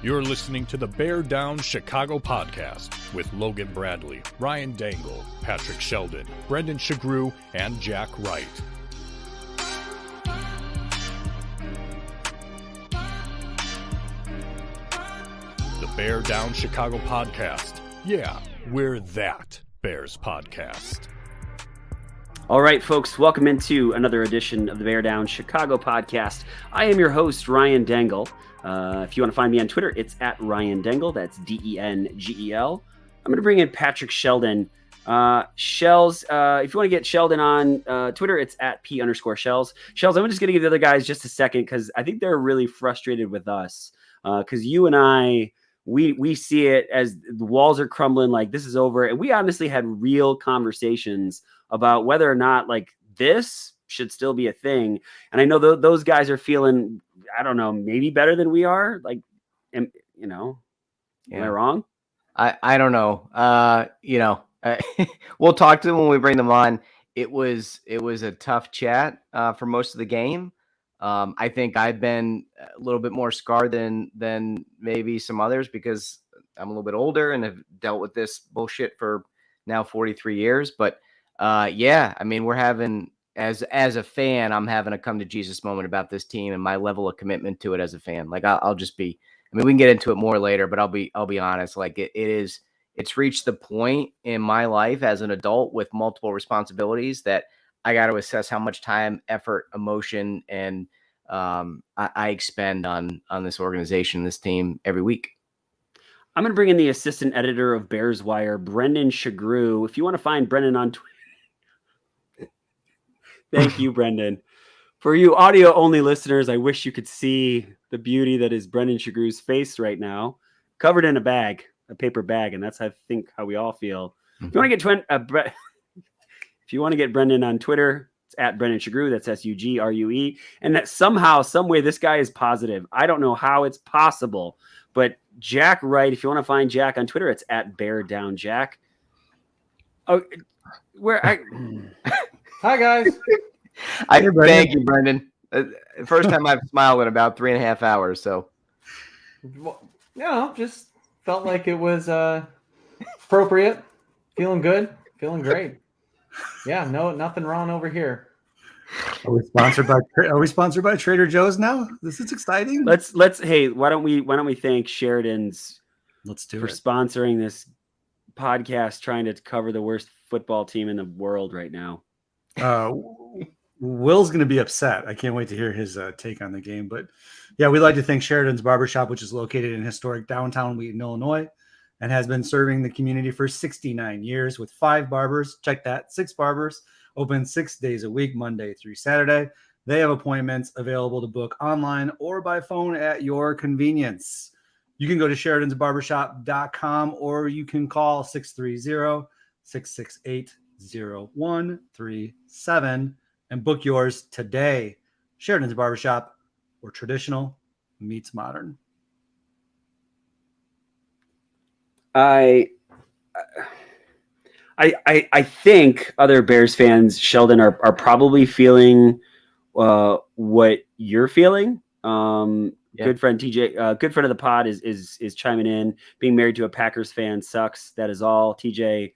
You're listening to the Bear Down Chicago podcast with Logan Bradley, Ryan Dangle, Patrick Sheldon, Brendan Shagrew, and Jack Wright. The Bear Down Chicago podcast. Yeah, we're that Bears podcast. All right, folks, welcome into another edition of the Bear Down Chicago podcast. I am your host, Ryan Dangle. If you want to find me on Twitter, it's at Ryan Dangle. That's Dengel. I'm going to bring in Patrick Sheldon. Shells, if you want to get Sheldon on Twitter, it's at P_Shells. Shells, I'm just going to give the other guys just a second because I think they're really frustrated with us. Because you and I, we see it as the walls are crumbling, like this is over. And we honestly had real conversations about whether or not like this should still be a thing. And I know those guys are feeling, I don't know, maybe better than we are. Like, am I wrong? I don't know. We'll talk to them when we bring them on. It was a tough chat for most of the game. I think I've been a little bit more scarred than maybe some others because I'm a little bit older and have dealt with this bullshit for now 43 years. But I mean, we're having as a fan, I'm having a come to Jesus moment about this team and my level of commitment to it as a fan. Like I'll just be, I mean, we can get into it more later, but I'll be honest. Like it's reached the point in my life as an adult with multiple responsibilities that I got to assess how much time, effort, emotion, and I expend on this organization, this team every week. I'm going to bring in the assistant editor of Bears Wire, Brendan Shagrew. If you want to find Brendan on Twitter, thank you, Brendan. For you audio-only listeners, I wish you could see the beauty that is Brendan Shagrew's face right now, covered in a paper bag, and that's I think how we all feel. Mm-hmm. If you want to get Brendan on Twitter, it's at Brendan Shagrew. That's Sugrue, and that somehow, some way, this guy is positive. I don't know how it's possible, but Jack Wright. If you want to find Jack on Twitter, it's at Bear Down Jack. Oh, Hi guys. Thank you, Brendan. First time I've smiled in about 3.5 hours. So, Just felt like it was appropriate. Feeling good. Feeling great. Yeah, nothing wrong over here. Are we sponsored by Trader Joe's now? This is exciting. Let's hey, why don't we thank Sheridan's for sponsoring this podcast, trying to cover the worst football team in the world right now. Will's going to be upset. I can't wait to hear his take on the game. But yeah, we'd like to thank Sheridan's Barbershop, which is located in historic downtown Wheaton, Illinois, and has been serving the community for 69 years with 5 barbers. Check that, 6 barbers, open 6 days a week, Monday through Saturday. They have appointments available to book online or by phone at your convenience. You can go to Sheridan'sBarbershop.com or you can call 630-668-0137 and book yours today. Sheridan's Barbershop, where traditional meets modern. I think other Bears fans, Sheldon, are probably feeling what you're feeling. Good friend TJ, good friend of the pod, is chiming in. Being married to a Packers fan sucks. That is all, TJ.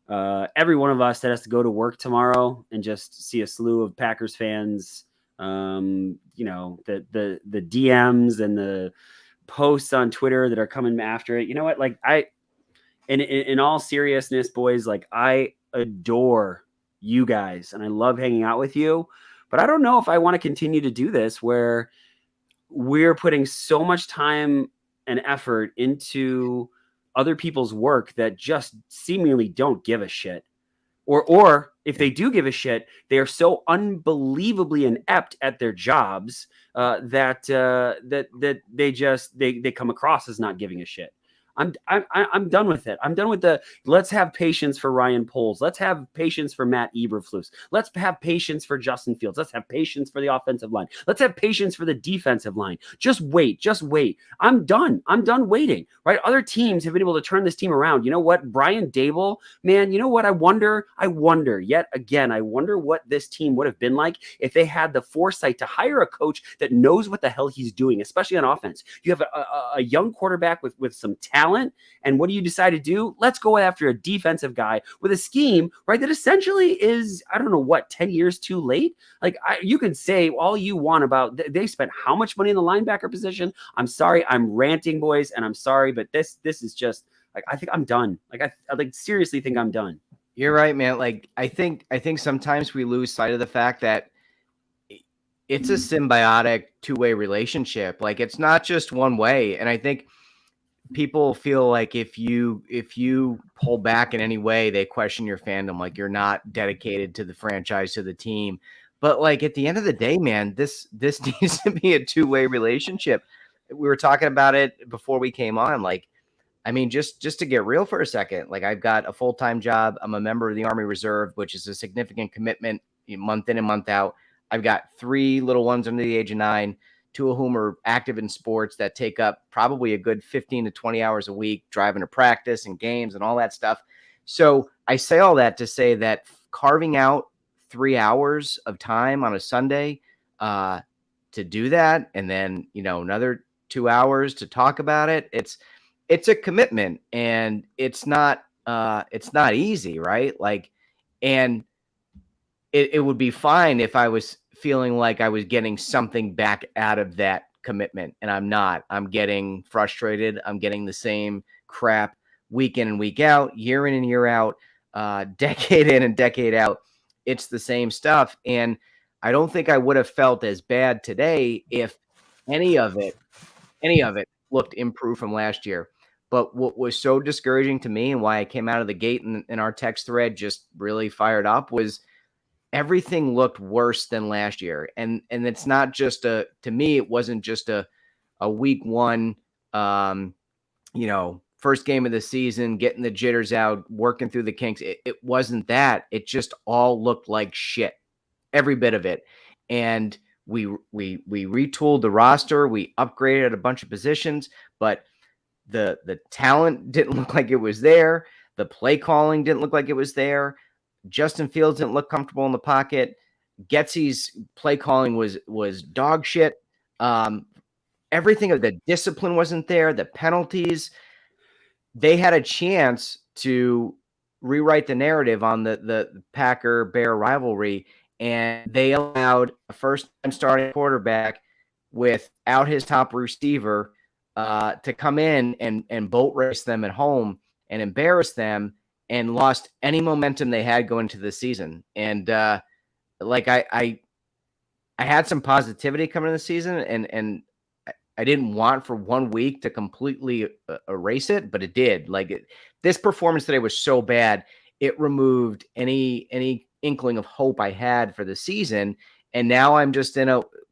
Every one of us that has to go to work tomorrow and just see a slew of Packers fans, the DMs and the posts on Twitter that are coming after it. You know what? Like in all seriousness, boys, like I adore you guys and I love hanging out with you, but I don't know if I want to continue to do this where we're putting so much time and effort into other people's work that just seemingly don't give a shit. Or if they do give a shit, they are so unbelievably inept at their jobs that they come across as not giving a shit. I'm done with it. I'm done with let's have patience for Ryan Poles. Let's have patience for Matt Eberflus. Let's have patience for Justin Fields. Let's have patience for the offensive line. Let's have patience for the defensive line. Just wait. I'm done. I'm done waiting, right? Other teams have been able to turn this team around. You know what? Brian Dable, man, you know what? I wonder yet again, I wonder what this team would have been like if they had the foresight to hire a coach that knows what the hell he's doing, especially on offense. You have a young quarterback with some talent, and what do you decide to do? Let's go after a defensive guy with a scheme, right, that essentially is, I don't know what, 10 years too late? Like, you can say all you want about they spent how much money in the linebacker position. I'm sorry, I'm ranting, boys, and I'm sorry, but this is just, like, I think I'm done. Like, I like seriously think I'm done. You're right, man. Like, I think sometimes we lose sight of the fact that it's a symbiotic two-way relationship. Like, it's not just one way. And I think people feel like if you pull back in any way, they question your fandom. Like, you're not dedicated to the franchise, to the team. But like, at the end of the day, man, this needs to be a two-way relationship. We were talking about it before we came on. Like, I mean, just to get real for a second, like, I've got a full-time job. I'm a member of the Army Reserve, which is a significant commitment month in and month out. I've got 3 little ones under the age of 9, 2 of whom are active in sports that take up probably a good 15 to 20 hours a week, driving to practice and games and all that stuff. So I say all that to say that carving out 3 hours of time on a Sunday to do that, and then, you know, another 2 hours to talk about it, it's a commitment, and it's not easy, right? Like, and it would be fine if I was feeling like I was getting something back out of that commitment, and I'm not. I'm getting frustrated. I'm getting the same crap week in and week out, year in and year out, decade in and decade out. It's the same stuff, and I don't think I would have felt as bad today if any of it looked improved from last year. But what was so discouraging to me, and why I came out of the gate in our text thread just really fired up, was everything looked worse than last year. And it's not just to me, it wasn't just a week one, first game of the season, getting the jitters out, working through the kinks. It wasn't that. It just all looked like shit, every bit of it. And we retooled the roster. We upgraded a bunch of positions, but the talent didn't look like it was there. The play calling didn't look like it was there. Justin Fields didn't look comfortable in the pocket. Getsy's play calling was dog shit. Everything of the discipline wasn't there. The penalties, they had a chance to rewrite the narrative on the Packer-Bear rivalry, and they allowed a first-time starting quarterback without his top receiver to come in and boat race them at home and embarrass them, and lost any momentum they had going into the season. And like I had some positivity coming in the season, and I didn't want for 1 week to completely erase it, but it did. Like, this performance today was so bad, it removed any inkling of hope I had for the season. And now I'm just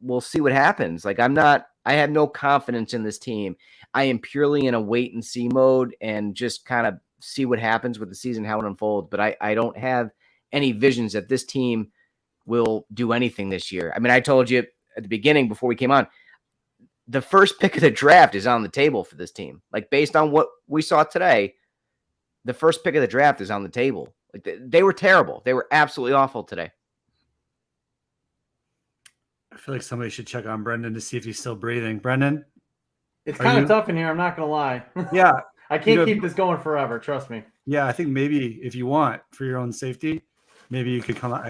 we'll see what happens. Like, I have no confidence in this team. I am purely in a wait and see mode, and just kind of see what happens with the season, how it unfolds. But I don't have any visions that this team will do anything this year. I mean, I told you at the beginning before we came on, the first pick of the draft is on the table for this team. Like, based on what we saw today, the first pick of the draft is on the table. Like, they were terrible. They were absolutely awful today. I feel like somebody should check on Brendan to see if he's still breathing. Brendan? It's kind of tough in here. I'm not going to lie. Yeah. I can't keep this going forever. Trust me. Yeah, I think maybe if you want, for your own safety, maybe you could come out.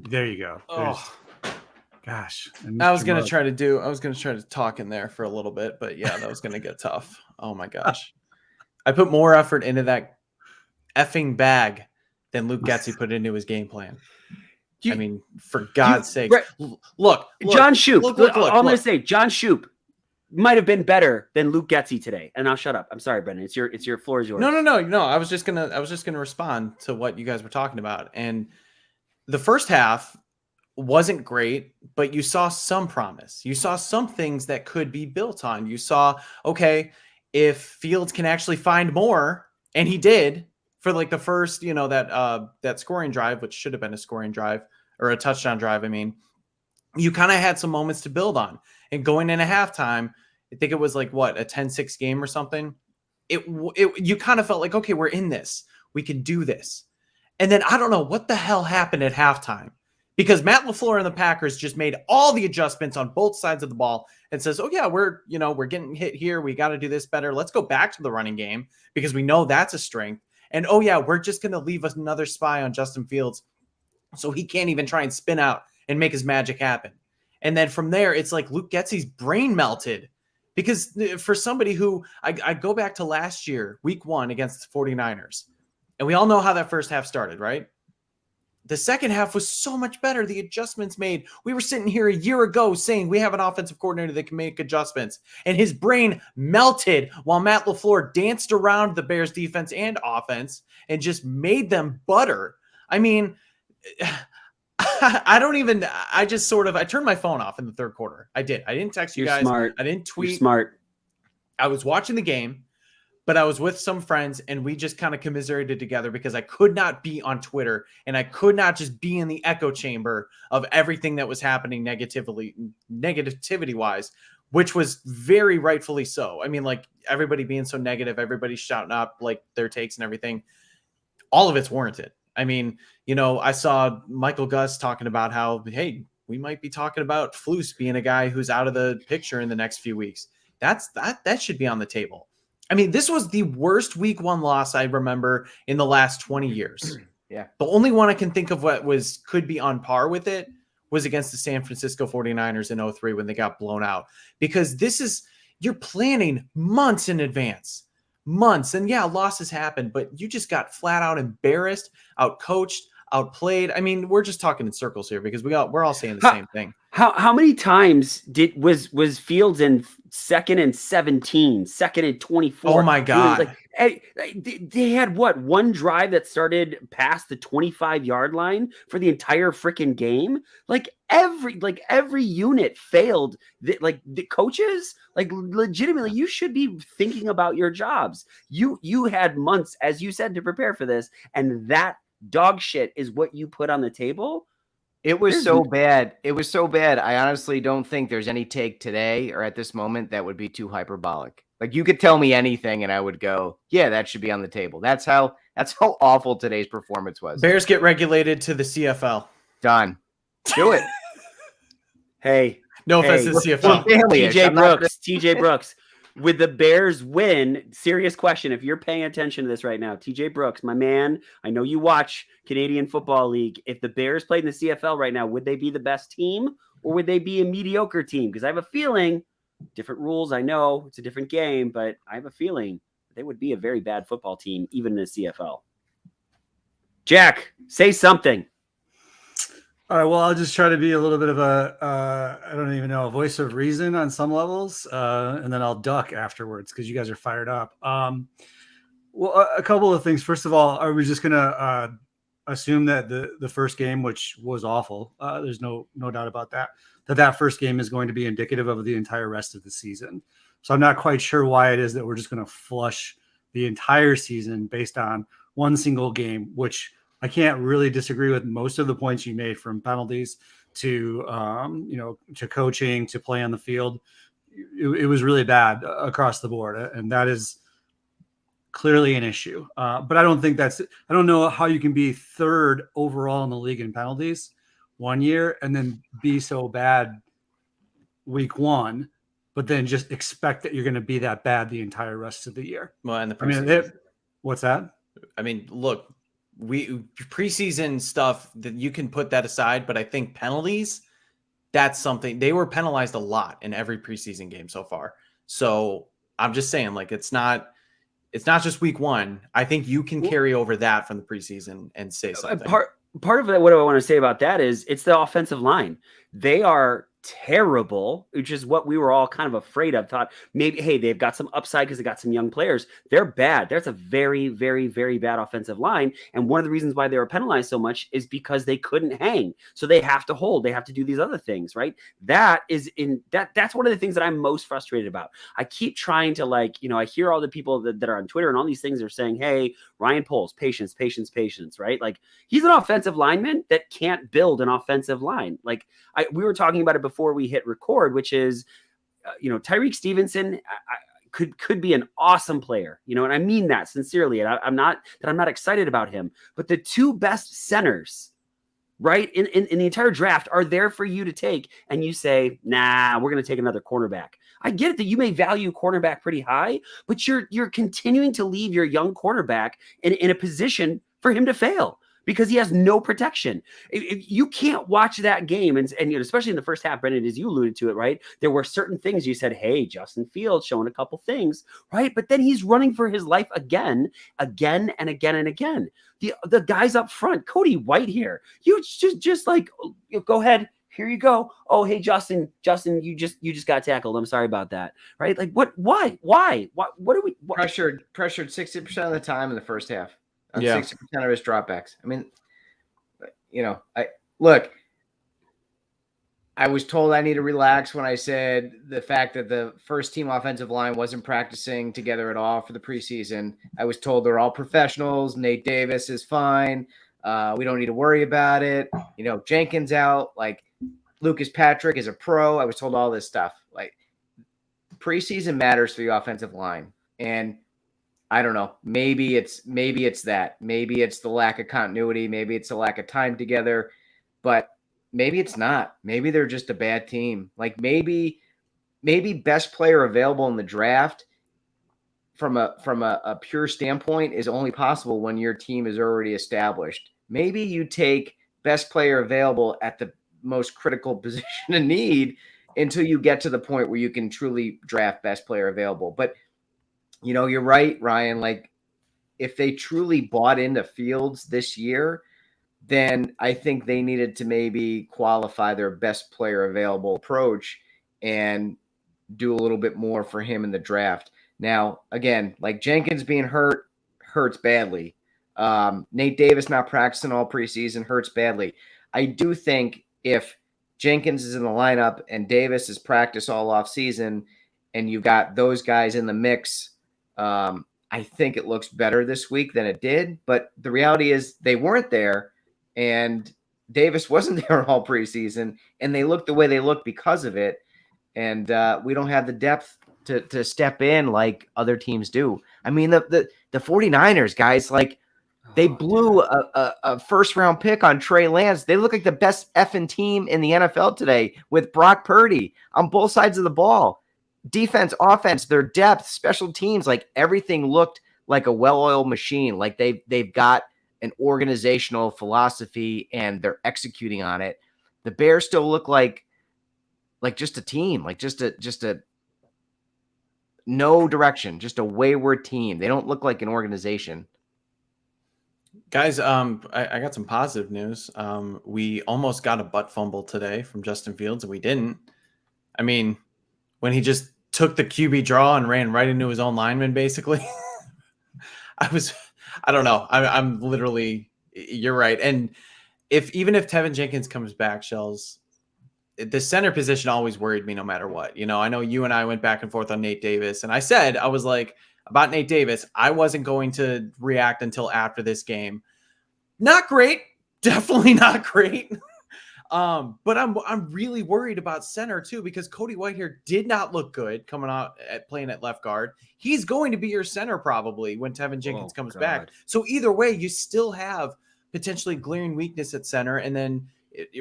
There you go. Gosh. I was going to try to talk in there for a little bit, but yeah, that was going to get tough. Oh my gosh. I put more effort into that effing bag than Luke Getsy put into his game plan. I mean, for God's sake. Look, John Shoop. Look, I'm going to say John Shoop might have been better than Luke Getsy today. And I'll shut up. I'm sorry, Brendan. It's your floor is yours. No. I was just gonna respond to what you guys were talking about. And the first half wasn't great, but you saw some promise. You saw some things that could be built on. You saw, okay, if Fields can actually find more, and he did for like the first, that scoring drive, which should have been a scoring drive or a touchdown drive. I mean, you kind of had some moments to build on. And going into halftime, I think it was like what, a 10-6 game or something. You kind of felt like, okay, we're in this. We can do this. And then I don't know what the hell happened at halftime, because Matt LaFleur and the Packers just made all the adjustments on both sides of the ball and says, oh yeah, we're getting hit here. We got to do this better. Let's go back to the running game because we know that's a strength. And oh yeah, we're just going to leave us another spy on Justin Fields so he can't even try and spin out and make his magic happen. And then from there, it's like Luke Getsy's brain melted, because for somebody who I go back to last year, week 1 against the 49ers, and we all know how that first half started, right? The second half was so much better. The adjustments made. We were sitting here a year ago saying we have an offensive coordinator that can make adjustments, and his brain melted while Matt LaFleur danced around the Bears defense and offense and just made them butter. I mean, I turned my phone off in the third quarter. I didn't text you guys. Smart. I didn't tweet. You're smart. I was watching the game, but I was with some friends and we just kind of commiserated together because I could not be on Twitter and I could not just be in the echo chamber of everything that was happening negativity wise, which was very rightfully so. I mean, like, everybody being so negative, everybody shouting up like their takes and everything. All of it's warranted. I mean, I saw Michael Gus talking about how, hey, we might be talking about Flus being a guy who's out of the picture in the next few weeks. That should be on the table. I mean, this was the worst week 1 loss I remember in the last 20 years. Yeah. The only one I can think of could be on par with it was against the San Francisco 49ers in 2003 when they got blown out, because you're planning months in advance. Months. And yeah, losses happen, but you just got flat out embarrassed, outcoached, outplayed. I mean, we're just talking in circles here because we're all saying the same thing. How many times was Fields in 2nd and 17, 2nd and 24? Oh my God. They had one drive that started past the 25-yard line for the entire freaking game. Every unit failed. The coaches, legitimately, you should be thinking about your jobs. You had months, as you said, to prepare for this, and that dog shit is what you put on the table. It was so bad. It was so bad. I honestly don't think there's any take today or at this moment that would be too hyperbolic. Like, you could tell me anything and I would go, yeah, that should be on the table. That's how awful today's performance was. Bears get regulated to the CFL. Done. Do it. Hey, no offense to the CFL. TJ Brooks. With the Bears win, serious question. If you're paying attention to this right now, TJ Brooks, my man, I know you watch Canadian Football League. If the Bears played in the CFL right now, would they be the best team or would they be a mediocre team? Because I have a feeling, different rules, I know it's a different game, but I have a feeling they would be a very bad football team, even in the CFL. Jack, say something. All right, well, I'll just try to be a little bit of I don't even know, a voice of reason on some levels, and then I'll duck afterwards because you guys are fired up. Well, a couple of things. First of all, are we just going to assume that the first game, which was awful, there's no doubt about that first game is going to be indicative of the entire rest of the season. So I'm not quite sure why it is that we're just going to flush the entire season based on one single game, which I can't really disagree with most of the points you made, from penalties to, to coaching, to play on the field. It was really bad across the board. And that is clearly an issue. But I don't know how you can be 3rd overall in the league in penalties one year and then be so bad week 1, but then just expect that you're going to be that bad the entire rest of the year. Well, and the preseason. What's that? I mean, look, preseason stuff, that you can put that aside, but I think penalties, that's something. They were penalized a lot in every preseason game so far. So I'm just saying, it's not just week 1. I think you can carry over that from the preseason and say something. Part of what I want to say about that is it's the offensive line. They are terrible, which is what we were all kind of afraid of. Thought maybe, hey, they've got some upside because they got some young players. They're bad. There's a very, very, very bad offensive line. And one of the reasons why they were penalized so much is because they couldn't hang. So they have to hold. They have to do these other things, right? That's one of the things that I'm most frustrated about. I keep trying to I hear all the people that are on Twitter and all these things are saying, hey, Ryan Poles, patience, patience, patience, right? Like, he's an offensive lineman that can't build an offensive line. Like, we were talking about it before we hit record, which is, Tyreek Stevenson could be an awesome player, and I mean that sincerely. And I'm not excited about him, but the two best centers, right, in the entire draft are there for you to take. And you say, nah, we're going to take another cornerback. I get it that you may value cornerback pretty high, but you're continuing to leave your young cornerback in a position for him to fail, because he has no protection. You can't watch that game, and especially in the first half, Brendan, as you alluded to it, right? There were certain things you said, hey, Justin Fields showing a couple things, right? But then he's running for his life again and again and again. The guys up front, Cody White here, you just go ahead. Here you go. Oh, hey, Justin, you just got tackled. I'm sorry about that. Right? Like, what? Why? What are we? Pressured 60% of the time in the first half. On 60% of his dropbacks. I mean, I was told I need to relax when I said the fact that the first team offensive line wasn't practicing together at all for the preseason. I was told they're all professionals. Nate Davis is fine. We don't need to worry about it. Jenkins out. Like, Lucas Patrick is a pro. I was told all this stuff. Like, preseason matters for the offensive line. And I don't know. Maybe it's that. Maybe it's the lack of continuity. Maybe it's the lack of time together. But maybe it's not. Maybe they're just a bad team. Like, maybe best player available in the draft from a pure standpoint is only possible when your team is already established. Maybe you take best player available at the most critical position of need until you get to the point where you can truly draft best player available. But you're right, Ryan. Like, if they truly bought into Fields this year, then I think they needed to maybe qualify their best player available approach and do a little bit more for him in the draft. Now, again, like, Jenkins being hurts badly. Nate Davis not practicing all preseason hurts badly. I do think if Jenkins is in the lineup and Davis is practiced all off season and you got those guys in the mix, I think it looks better this week than it did. But the reality is they weren't there, and Davis wasn't there all preseason, and they looked the way they looked because of it. And we don't have the depth to step in like other teams do. I mean, the 49ers, guys, like, they blew a first-round pick on Trey Lance. They look like the best effing team in the NFL today with Brock Purdy on both sides of the ball. Defense, offense, their depth, special teams, like, everything looked like a well-oiled machine. Like, they've got an organizational philosophy and they're executing on it. The Bears still look like just a team, like just a no direction, just a wayward team. They don't look like an organization. Guys, I got some positive news. We almost got a butt fumble today from Justin Fields, and we didn't. I mean, when he just took the QB draw and ran right into his own lineman, basically. I don't know. I'm literally, you're right. And even if Tevin Jenkins comes back, Shells, the center position always worried me no matter what. I know you and I went back and forth on Nate Davis, and I was like, about Nate Davis, I wasn't going to react until after this game. Not great. Definitely not great. But I'm really worried about center too, because Cody White here did not look good coming out at playing at left guard. He's going to be your center probably when Tevin Jenkins comes back. So either way, you still have potentially glaring weakness at center, and then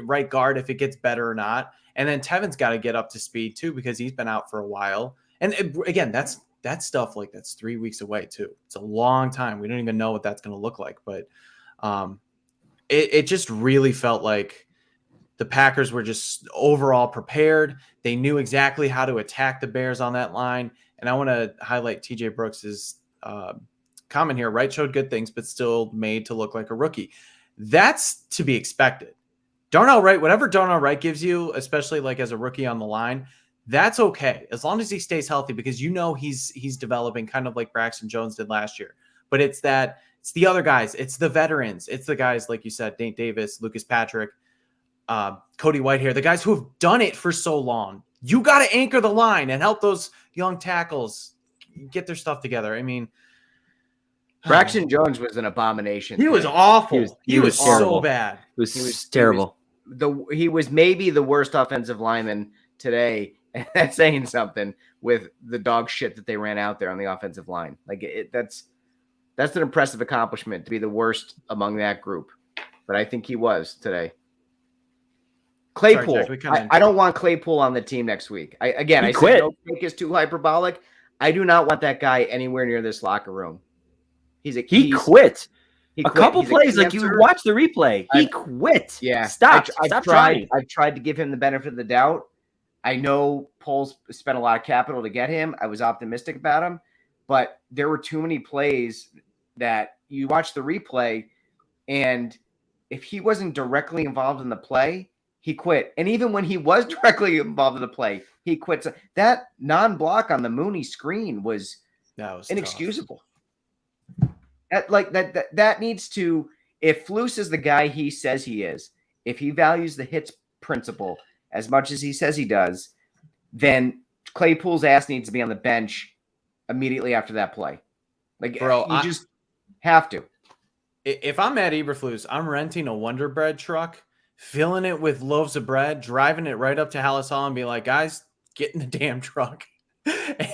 right guard if it gets better or not. And then Tevin's got to get up to speed too, because he's been out for a while. And again, that's stuff like that's 3 weeks away too. It's a long time. We don't even know what that's going to look like, but it just really felt like the Packers were just overall prepared. They knew exactly how to attack the Bears on that line. And I want to highlight TJ Brooks's comment here, right? Showed good things, but still made to look like a rookie. That's to be expected. Darnell Wright, whatever Darnell Wright gives you, especially like as a rookie on the line, that's okay as long as he stays healthy, because he's developing kind of like Braxton Jones did last year. But it's the other guys, it's the veterans, it's the guys like you said, Nate Davis, Lucas Patrick, Cody Whitehair, the guys who have done it for so long. You got to anchor the line and help those young tackles get their stuff together. I mean, Braxton Jones was an abomination. He was awful. He was terrible. so bad. He was terrible. He was maybe the worst offensive lineman today. And that's saying something with the dog shit that they ran out there on the offensive line. Like that's an impressive accomplishment to be the worst among that group. But I think he was today. Claypool. Sorry, I don't want Claypool on the team next week. I quit. said no take is too hyperbolic. I do not want that guy anywhere near this locker room. He quit. A couple He's plays, like you watch the replay. He quit. Yeah. Stop trying. I've tried to give him the benefit of the doubt. I know Poles spent a lot of capital to get him. I was optimistic about him, but there were too many plays that you watch the replay, and if he wasn't directly involved in the play, he quit. And even when he was directly involved in the play, he quit. So that non-block on the Mooney screen was inexcusable. That needs to, if Flus is the guy he says he is, if he values the hits principle as much as he says he does, then Claypool's ass needs to be on the bench immediately after that play. Like, bro, you just have to. If I'm Matt Eberflus, I'm renting a Wonder Bread truck, filling it with loaves of bread, driving it right up to Hallis Hall and be like, guys, get in the damn truck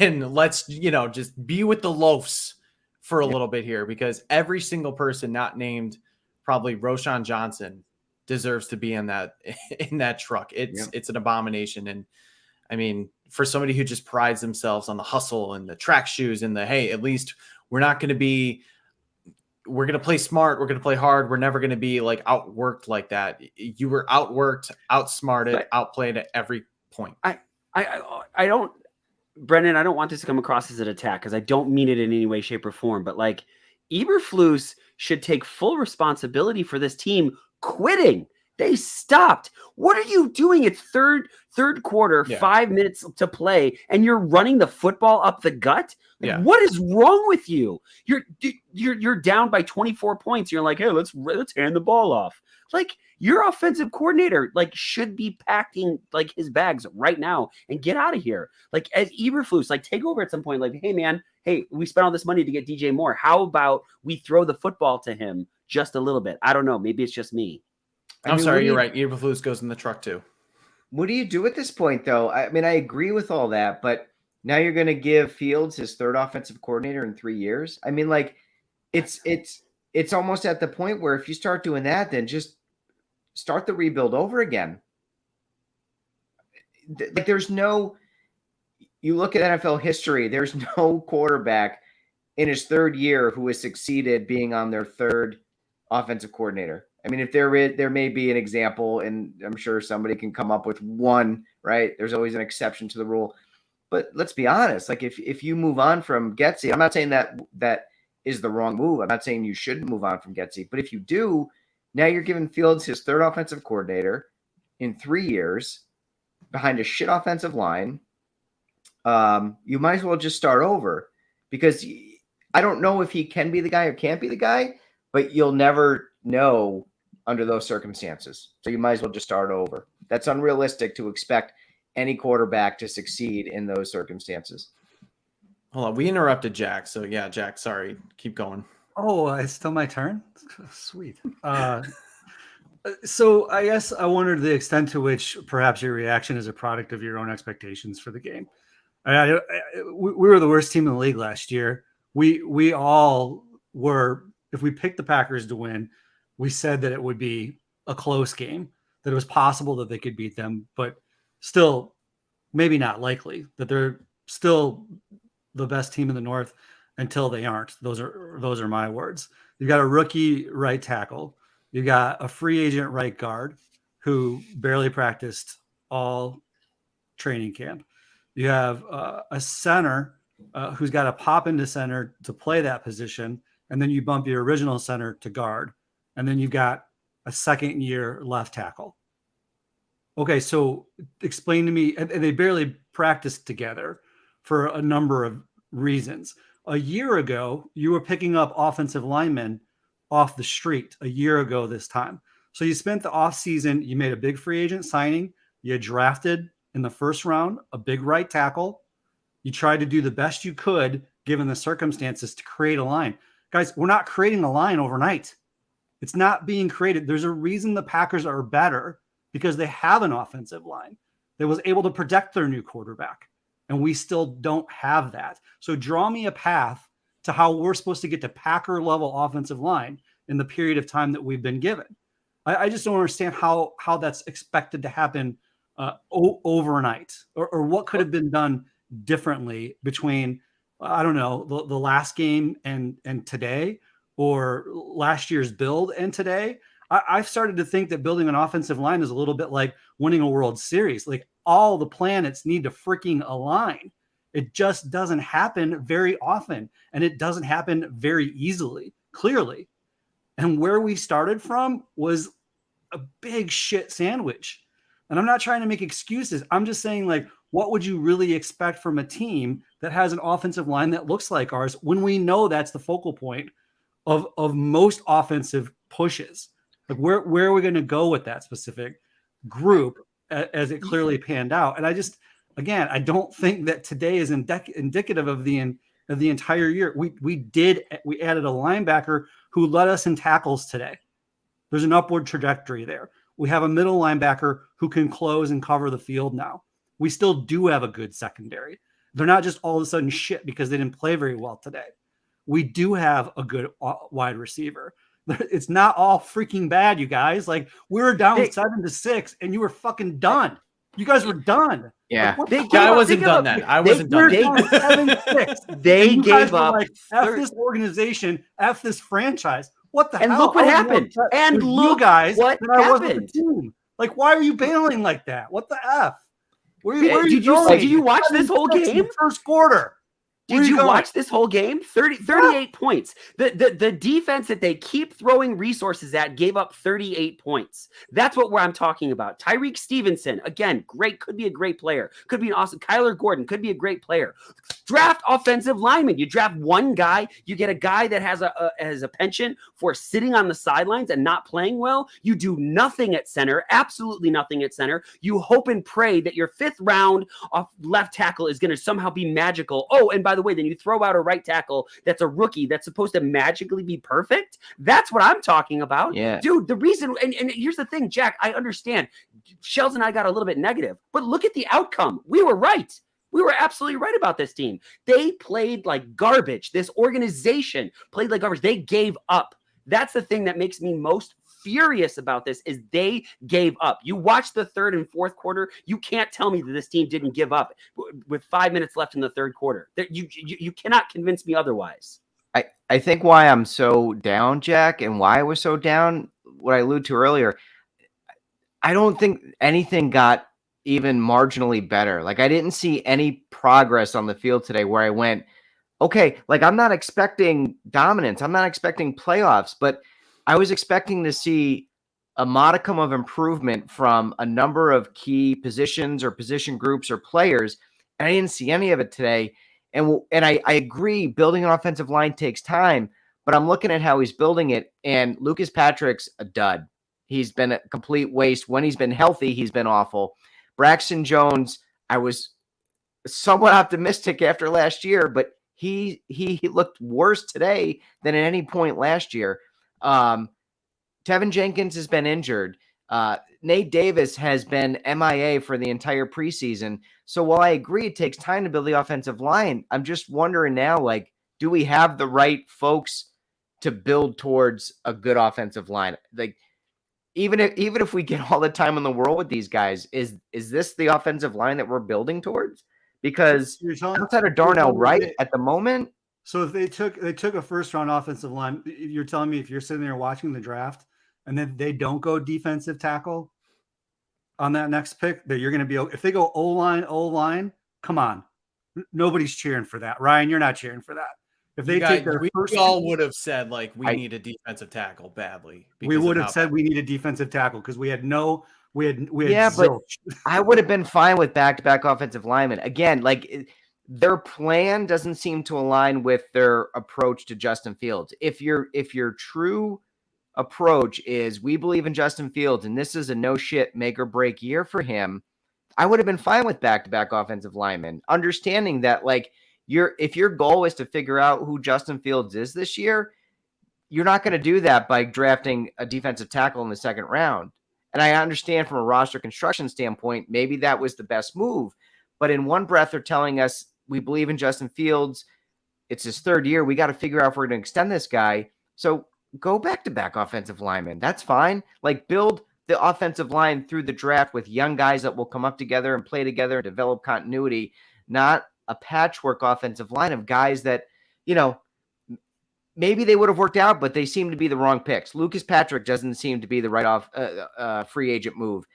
and let's, just be with the loafs for a little bit here, because every single person not named probably Roshan Johnson deserves to be in that truck. It's an abomination. And I mean, for somebody who just prides themselves on the hustle and the track shoes and hey, at least we're going to play smart. We're going to play hard. We're never going to be like outworked like that. You were outworked, outsmarted, outplayed at every point. I don't, Brendan, I don't want this to come across as an attack, because I don't mean it in any way, shape, or form. But like, Eberflus should take full responsibility for this team quitting. They stopped. What are you doing? It's third quarter, 5 minutes to play, and you're running the football up the gut. Like, what is wrong with you? You're down by 24 points. You're like, hey, let's hand the ball off. Like, your offensive coordinator should be packing his bags right now and get out of here. Like, as Eberflus, take over at some point. Like, hey man, we spent all this money to get DJ Moore. How about we throw the football to him just a little bit? I don't know. Maybe it's just me. I'm sorry, you're right. Eberflus goes in the truck too. What do you do at this point, though? I mean, I agree with all that, but now you're going to give Fields his third offensive coordinator in 3 years. I mean, it's almost at the point where if you start doing that, then just start the rebuild over again. You look at NFL history, there's no quarterback in his third year who has succeeded being on their third offensive coordinator. I mean, if there may be an example, and I'm sure somebody can come up with one, right? There's always an exception to the rule. But let's be honest, if you move on from Getsy, I'm not saying that is the wrong move. I'm not saying you shouldn't move on from Getsy. But if you do, now you're giving Fields his third offensive coordinator in 3 years behind a shit offensive line. You might as well just start over, because I don't know if he can be the guy or can't be the guy, but you'll never know under those circumstances. So you might as well just start over. That's unrealistic to expect any quarterback to succeed in those circumstances. Hold on. We interrupted Jack. So yeah, Jack, sorry. Keep going. Oh, it's still my turn? Sweet. So I guess I wondered the extent to which perhaps your reaction is a product of your own expectations for the game. We were the worst team in the league last year. We all were. If we picked the Packers to win, we said that it would be a close game, that it was possible that they could beat them, but still maybe not likely, that they're still the best team in the North until they aren't. Those are my words. You've got a rookie right tackle. You got a free agent right guard who barely practiced all training camp. You have a center who's got to pop into center to play that position, and then you bump your original center to guard, and then you've got a second-year left tackle. Okay, so explain to me, and they barely practiced together for a number of reasons. A year ago, you were picking up offensive linemen off the street a year ago this time. So you spent the offseason, you made a big free agent signing, you drafted in the first round a big right tackle. You tried to do the best you could given the circumstances to create a line. Guys, we're not creating a line overnight. It's not being created. There's a reason the Packers are better because they have an offensive line that was able to protect their new quarterback. And we still don't have that. So draw me a path to how we're supposed to get to Packer level offensive line in the period of time that we've been given. I just don't understand how that's expected to happen overnight, or what could have been done differently between, I don't know, the last game and today, or last year's build and today. I've started to think that building an offensive line is a little bit like winning a World Series. Like, all the planets need to freaking align. It just doesn't happen very often, and it doesn't happen very easily, clearly. And where we started from was a big shit sandwich. And I'm not trying to make excuses. I'm just saying, like, what would you really expect from a team that has an offensive line that looks like ours when we know that's the focal point of most offensive pushes? Like, where are we going to go with that specific group as it clearly panned out? And I just, again, I don't think that today is indicative of the entire year. We added a linebacker who led us in tackles today. There's an upward trajectory there. We have a middle linebacker who can close and cover the field now. We still do have a good secondary. They're not just all of a sudden shit because they didn't play very well today. We do have a good wide receiver. It's not all freaking bad, you guys. Like, we were down 7-6 and you were fucking done. You guys were done. Yeah. Like, I wasn't done then. I wasn't done. They 7-6. They gave up. Like, F this organization, F this franchise. What the and hell? look what happened. And look you guys what happened. Like, why are you bailing like that? What the F? Did you watch this whole game? First quarter. Did you watch this whole game? 38 points. The defense that they keep throwing resources at gave up 38 points. That's what I'm talking about. Tyreek Stevenson, again, great, could be a great player. Could be an awesome. Kyler Gordon could be a great player. Draft offensive lineman. You draft one guy, you get a guy that has a penchant for sitting on the sidelines and not playing well. You do nothing at center, absolutely nothing at center. You hope and pray that your 5th round off left tackle is going to somehow be magical. Oh, and by the way, then you throw out a right tackle that's a rookie that's supposed to magically be perfect. That's what I'm talking about. Yeah. Dude, the reason, and here's the thing, Jack, I understand. Shells and I got a little bit negative, but look at the outcome. We were right. We were absolutely right about this team. They played like garbage. This organization played like garbage. They gave up. That's the thing that makes me most furious about this, is they gave up. You watch the 3rd and 4th quarter. You can't tell me that this team didn't give up with 5 minutes left in the 3rd quarter. You cannot convince me otherwise. I think why I'm so down, Jack, and why I was so down, what I alluded to earlier, I don't think anything got even marginally better. Like, I didn't see any progress on the field today where I went, okay, like, I'm not expecting dominance. I'm not expecting playoffs, but I was expecting to see a modicum of improvement from a number of key positions or position groups or players, and I didn't see any of it today. And I agree, building an offensive line takes time, but I'm looking at how he's building it, and Lucas Patrick's a dud. He's been a complete waste. When he's been healthy, he's been awful. Braxton Jones, I was somewhat optimistic after last year, but he looked worse today than at any point last year. Tevin Jenkins has been injured. Nate Davis has been MIA for the entire preseason. So while I agree it takes time to build the offensive line, I'm just wondering now, like, do we have the right folks to build towards a good offensive line? Like, even if we get all the time in the world with these guys, is this the offensive line that we're building towards? Because outside of Darnell Wright at the moment. So if they took a 1st round offensive line, you're telling me if you're sitting there watching the draft and then they don't go defensive tackle on that next pick, that you're going to be, if they go O-line, come on. Nobody's cheering for that. Ryan, you're not cheering for that. If they take their first, we all would have said, like, we need a defensive tackle badly. We would have said we need a defensive tackle because we had no We had Yeah, but zilch. I would have been fine with back-to-back offensive linemen. Again, their plan doesn't seem to align with their approach to Justin Fields. If your true approach is we believe in Justin Fields and this is a no shit make or break year for him, I would have been fine with back-to-back offensive linemen, understanding that if your goal is to figure out who Justin Fields is this year, you're not going to do that by drafting a defensive tackle in the second round. And I understand from a roster construction standpoint, maybe that was the best move. But in one breath, they're telling us we believe in Justin Fields. It's his third year. We got to figure out if we're going to extend this guy. So go back-to-back offensive linemen. That's fine. Build the offensive line through the draft with young guys that will come up together and play together and develop continuity, not a patchwork offensive line of guys that, maybe they would have worked out, but they seem to be the wrong picks. Lucas Patrick doesn't seem to be the right free agent move.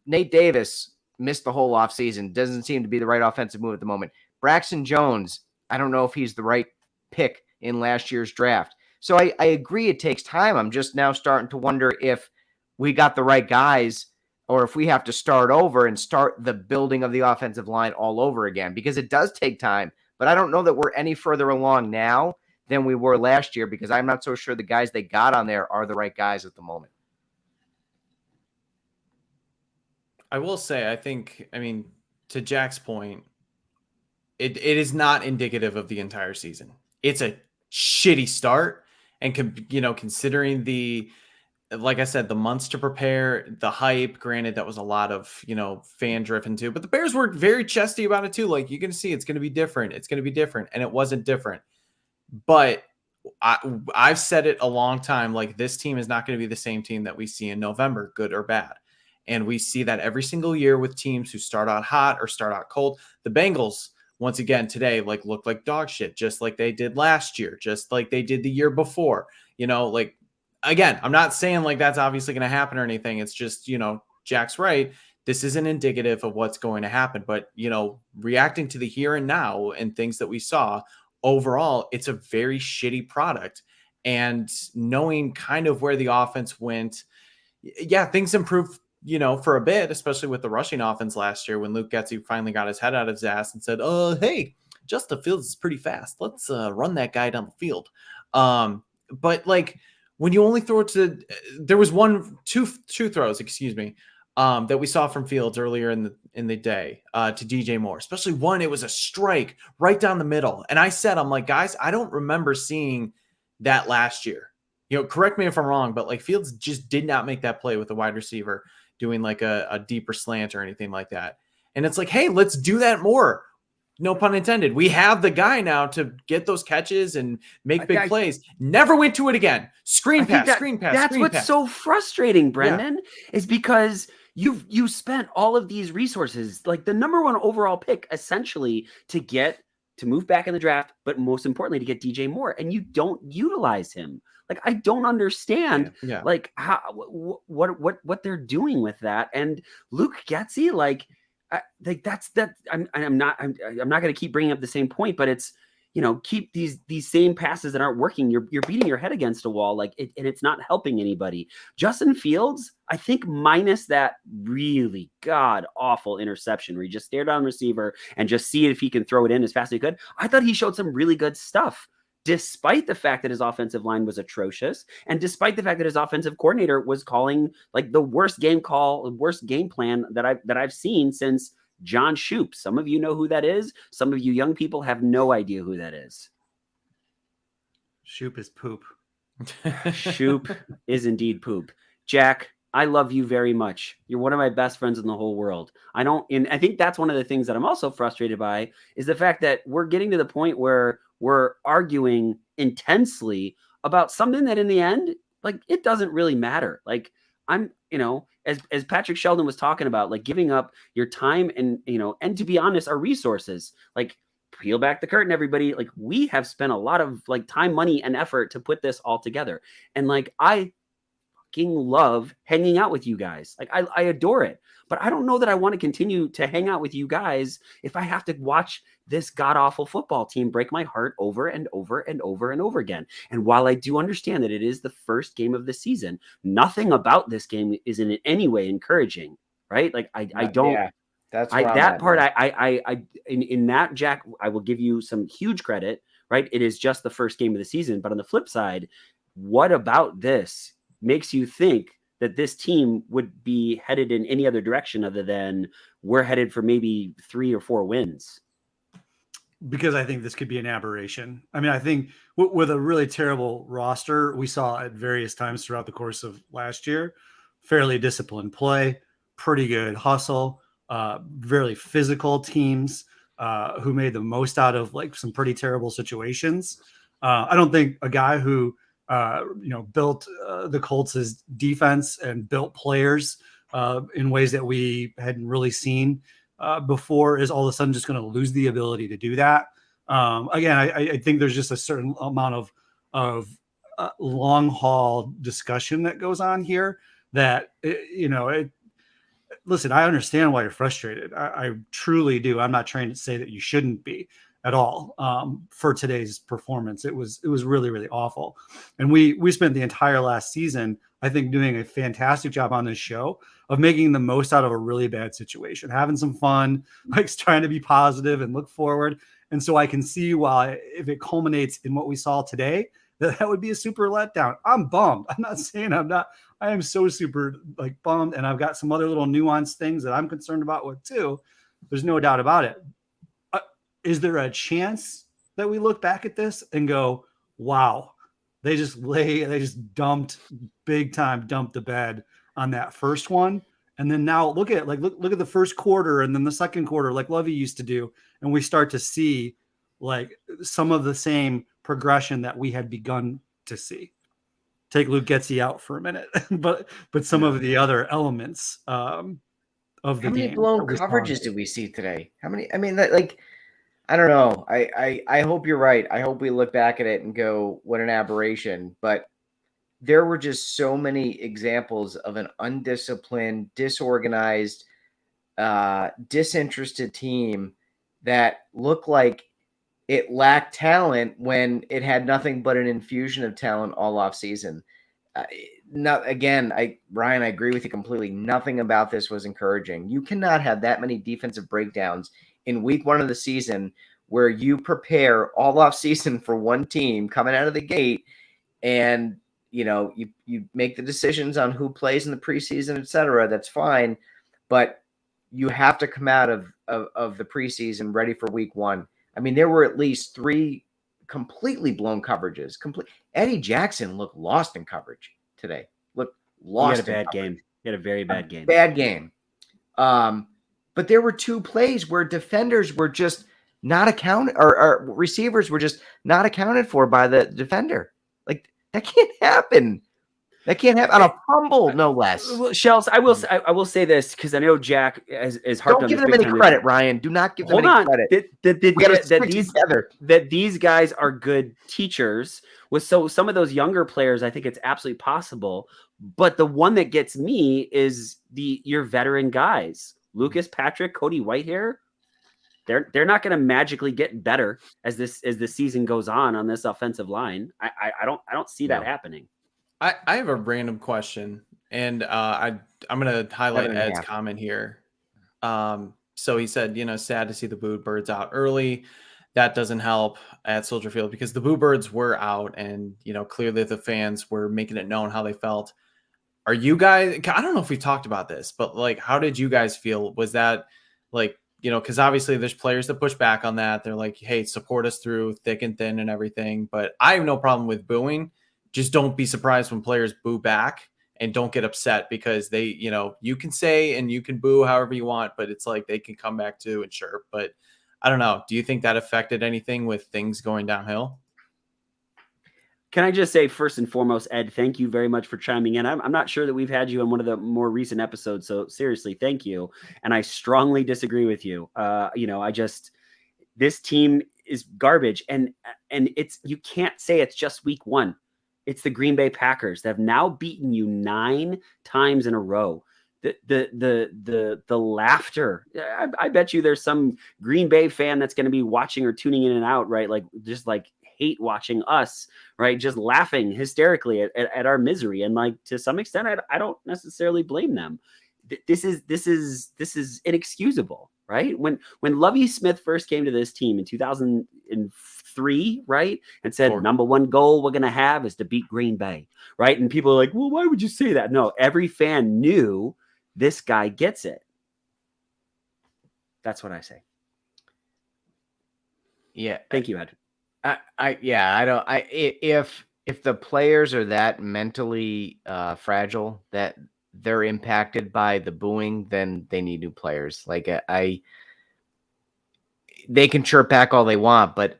Nate Davis missed the whole offseason. Doesn't seem to be the right offensive move at the moment. Braxton Jones, I don't know if he's the right pick in last year's draft. So I agree it takes time. I'm just now starting to wonder if we got the right guys or if we have to start over and start the building of the offensive line all over again, because it does take time. But I don't know that we're any further along now than we were last year, because I'm not so sure the guys they got on there are the right guys at the moment. I will say, to Jack's point, it is not indicative of the entire season. It's a shitty start. And, considering like I said, the months to prepare, the hype, granted, that was a lot of, fan driven too, but the Bears were very chesty about it too. Like, you can see it's going to be different. It's going to be different. And it wasn't different. But I've said it a long time, this team is not going to be the same team that we see in November, good or bad. And we see that every single year with teams who start out hot or start out cold. The Bengals, once again, today, look like dog shit, just like they did last year, just like they did the year before. Again, I'm not saying that's obviously going to happen or anything. It's just, Jack's right. This isn't indicative of what's going to happen. But, reacting to the here and now and things that we saw, overall, it's a very shitty product. And knowing kind of where the offense went, yeah, things improved, for a bit, especially with the rushing offense last year when Luke Getsy finally got his head out of his ass and said, hey, Justin Fields is pretty fast. Let's run that guy down the field. But when you only throw it there was two throws, that we saw from Fields earlier in the day to DJ Moore, especially one. It was a strike right down the middle. And I said, I'm like, guys, I don't remember seeing that last year. Correct me if I'm wrong, but Fields just did not make that play with a wide receiver doing a deeper slant or anything like that. And it's like, hey, let's do that more. No pun intended. We have the guy now to get those catches and make big plays. Never went to it again. Screen pass. That's what's so frustrating, Brendan, is because you spent all of these resources, the number one overall pick, essentially to move back in the draft, but most importantly to get DJ Moore, and you don't utilize him. I don't understand how what they're doing with that. And Luke Getsy, I'm not going to keep bringing up the same point, but it's, keep these same passes that aren't working. You're beating your head against a wall, and it's not helping anybody. Justin Fields, I think, minus that really god awful interception where he just stared down receiver and just see if he can throw it in as fast as he could. I thought he showed some really good stuff, despite the fact that his offensive line was atrocious, and despite the fact that his offensive coordinator was calling the worst game plan that I've seen since John Shoop. Some of you know who that is. Some of you young people have no idea who that is. Shoop is poop. Shoop is indeed poop. Jack, I love you very much. You're one of my best friends in the whole world. I think that's one of the things that I'm also frustrated by is the fact that we're getting to the point where we're arguing intensely about something that in the end, it doesn't really matter. I'm, as Patrick Sheldon was talking about, giving up your time and, and to be honest, our resources, peel back the curtain, everybody. We have spent a lot of time, money, and effort to put this all together. And I freaking love hanging out with you guys. Like I adore it, but I don't know that I want to continue to hang out with you guys if I have to watch this god awful football team break my heart over and over and over and over again. And while I do understand that it is the first game of the season, nothing about this game is in any way encouraging, right? Like I don't. Yeah, that's that part. In that, Jack, I will give you some huge credit. Right, it is just the first game of the season. But on the flip side, what about this makes you think that this team would be headed in any other direction other than we're headed for maybe 3 or 4 wins? Because I think this could be an aberration. I mean, I think with a really terrible roster, we saw at various times throughout the course of last year, fairly disciplined play, pretty good hustle, very physical teams who made the most out of like some pretty terrible situations. I don't think a guy who built the Colts' defense and built players in ways that we hadn't really seen before is all of a sudden just going to lose the ability to do that. Again, I think there's just a certain amount of long haul discussion that goes on here that, listen, I understand why you're frustrated. I truly do. I'm not trying to say that you shouldn't be at all for today's performance. It was really, really awful. And we spent the entire last season, I think, doing a fantastic job on this show of making the most out of a really bad situation, having some fun, like trying to be positive and look forward. And so I can see why, if it culminates in what we saw today, that would be a super letdown. I'm bummed. I'm not saying I'm not. I am so super like bummed, and I've got some other little nuanced things that I'm concerned about with too. There's no doubt about it. Is there a chance that we look back at this and go, wow, they just dumped big time, dumped the bed on that first one. And then now look at the first quarter and then the second quarter, like Lovey used to do. And we start to see like some of the same progression that we had begun to see. Take Luke Getsy out for a minute, but some of the other elements of the game. How many blown coverages did we see today? How many? I mean, I don't know. I hope you're right. I hope we look back at it and go, what an aberration. But there were just so many examples of an undisciplined, disorganized, disinterested team that looked like it lacked talent when it had nothing but an infusion of talent all off season. Ryan, I agree with you completely. Nothing about this was encouraging. You cannot have that many defensive breakdowns in week 1 of the season where you prepare all off season for one team coming out of the gate and, you make the decisions on who plays in the preseason, et cetera. That's fine. But you have to come out of the preseason ready for week 1. I mean, there were at least 3 completely blown coverages. Eddie Jackson looked lost in coverage today. Looked lost. He had a bad game. He had a very bad game. Bad game. But there were 2 plays where defenders were just not accounted, or receivers were just not accounted for by the defender. Like, that can't happen. That can't happen on a fumble, no less. Well, Shells, I will say this because I know Jack is harped on this. Don't give them any credit, Ryan. Do not give them any credit. That these guys are good teachers. With some of those younger players, I think it's absolutely possible. But the one that gets me is your veteran guys, Lucas Patrick, Cody Whitehair. They're not going to magically get better as the season goes on this offensive line. I don't see that happening. I have a random question, and I'm going to highlight Ed's comment here. So he said, sad to see the Boo Birds out early. That doesn't help at Soldier Field because the Boo Birds were out, and clearly the fans were making it known how they felt. Are you guys? I don't know if we talked about this, but like, how did you guys feel? Was that like, because obviously there's players that push back on that. They're like, hey, support us through thick and thin and everything. But I have no problem with booing. Just don't be surprised when players boo back and don't get upset because they, you can say and you can boo however you want, but it's like they can come back too and chirp. But I don't know. Do you think that affected anything with things going downhill? Can I just say, first and foremost, Ed, thank you very much for chiming in. I'm not sure that we've had you on one of the more recent episodes, so seriously, thank you. And I strongly disagree with you. This team is garbage, and you can't say it's just week 1. It's the Green Bay Packers that have now beaten you 9 times in a row. The laughter. I bet you there's some Green Bay fan that's going to be watching or tuning in and out, right? Like just like hate watching us, right? Just laughing hysterically at our misery. And like to some extent, I don't necessarily blame them. This is inexcusable, right? When Lovie Smith first came to this team in 2003, right, and said number one goal we're gonna have is to beat Green Bay, right? And people are like, well, why would you say that? No, every fan knew this guy gets it. That's what I say. Yeah, thank you, Ed. If the players are that mentally fragile that they're impacted by the booing, then they need new players. Like they can chirp back all they want, but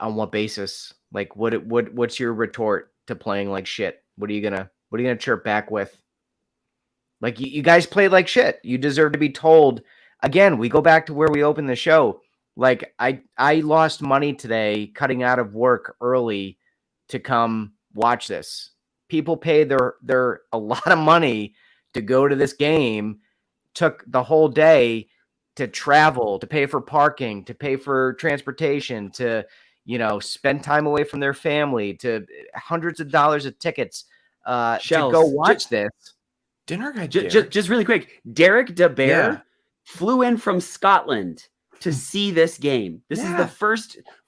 on what basis? Like what's your retort to playing like shit? What are you gonna chirp back with? Like you guys played like shit. You deserve to be told. Again, we go back to where we opened the show. Like I lost money today cutting out of work early to come watch this. People paid their a lot of money to go to this game, took the whole day to travel, to pay for parking, to pay for transportation, to, spend time away from their family, to hundreds of dollars of tickets to go watch this. Dinner guy, just really quick. Derek DeBear flew in from Scotland to see this game. This is the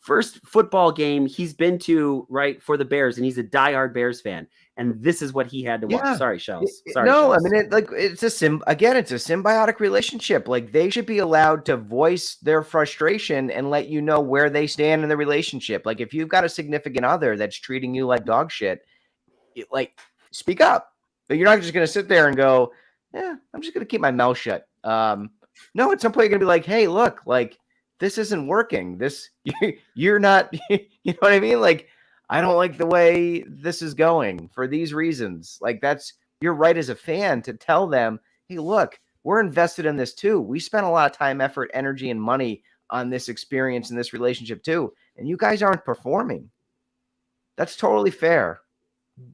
first football game he's been to, right, for the Bears, and he's a diehard Bears fan. And this is what he had to watch. Sorry, Shells. Sorry, no, Shells. I mean, it's a symbiotic relationship. Like they should be allowed to voice their frustration and let you know where they stand in the relationship. Like if you've got a significant other that's treating you like dog shit, speak up. But you're not just going to sit there and go, yeah, I'm just going to keep my mouth shut. No, at some point you're going to be like, hey, look, like this isn't working. You're not, you know what I mean? Like, I don't like the way this is going for these reasons. Like you're right as a fan to tell them, hey, look, we're invested in this too. We spent a lot of time, effort, energy, and money on this experience and this relationship too. And you guys aren't performing. That's totally fair.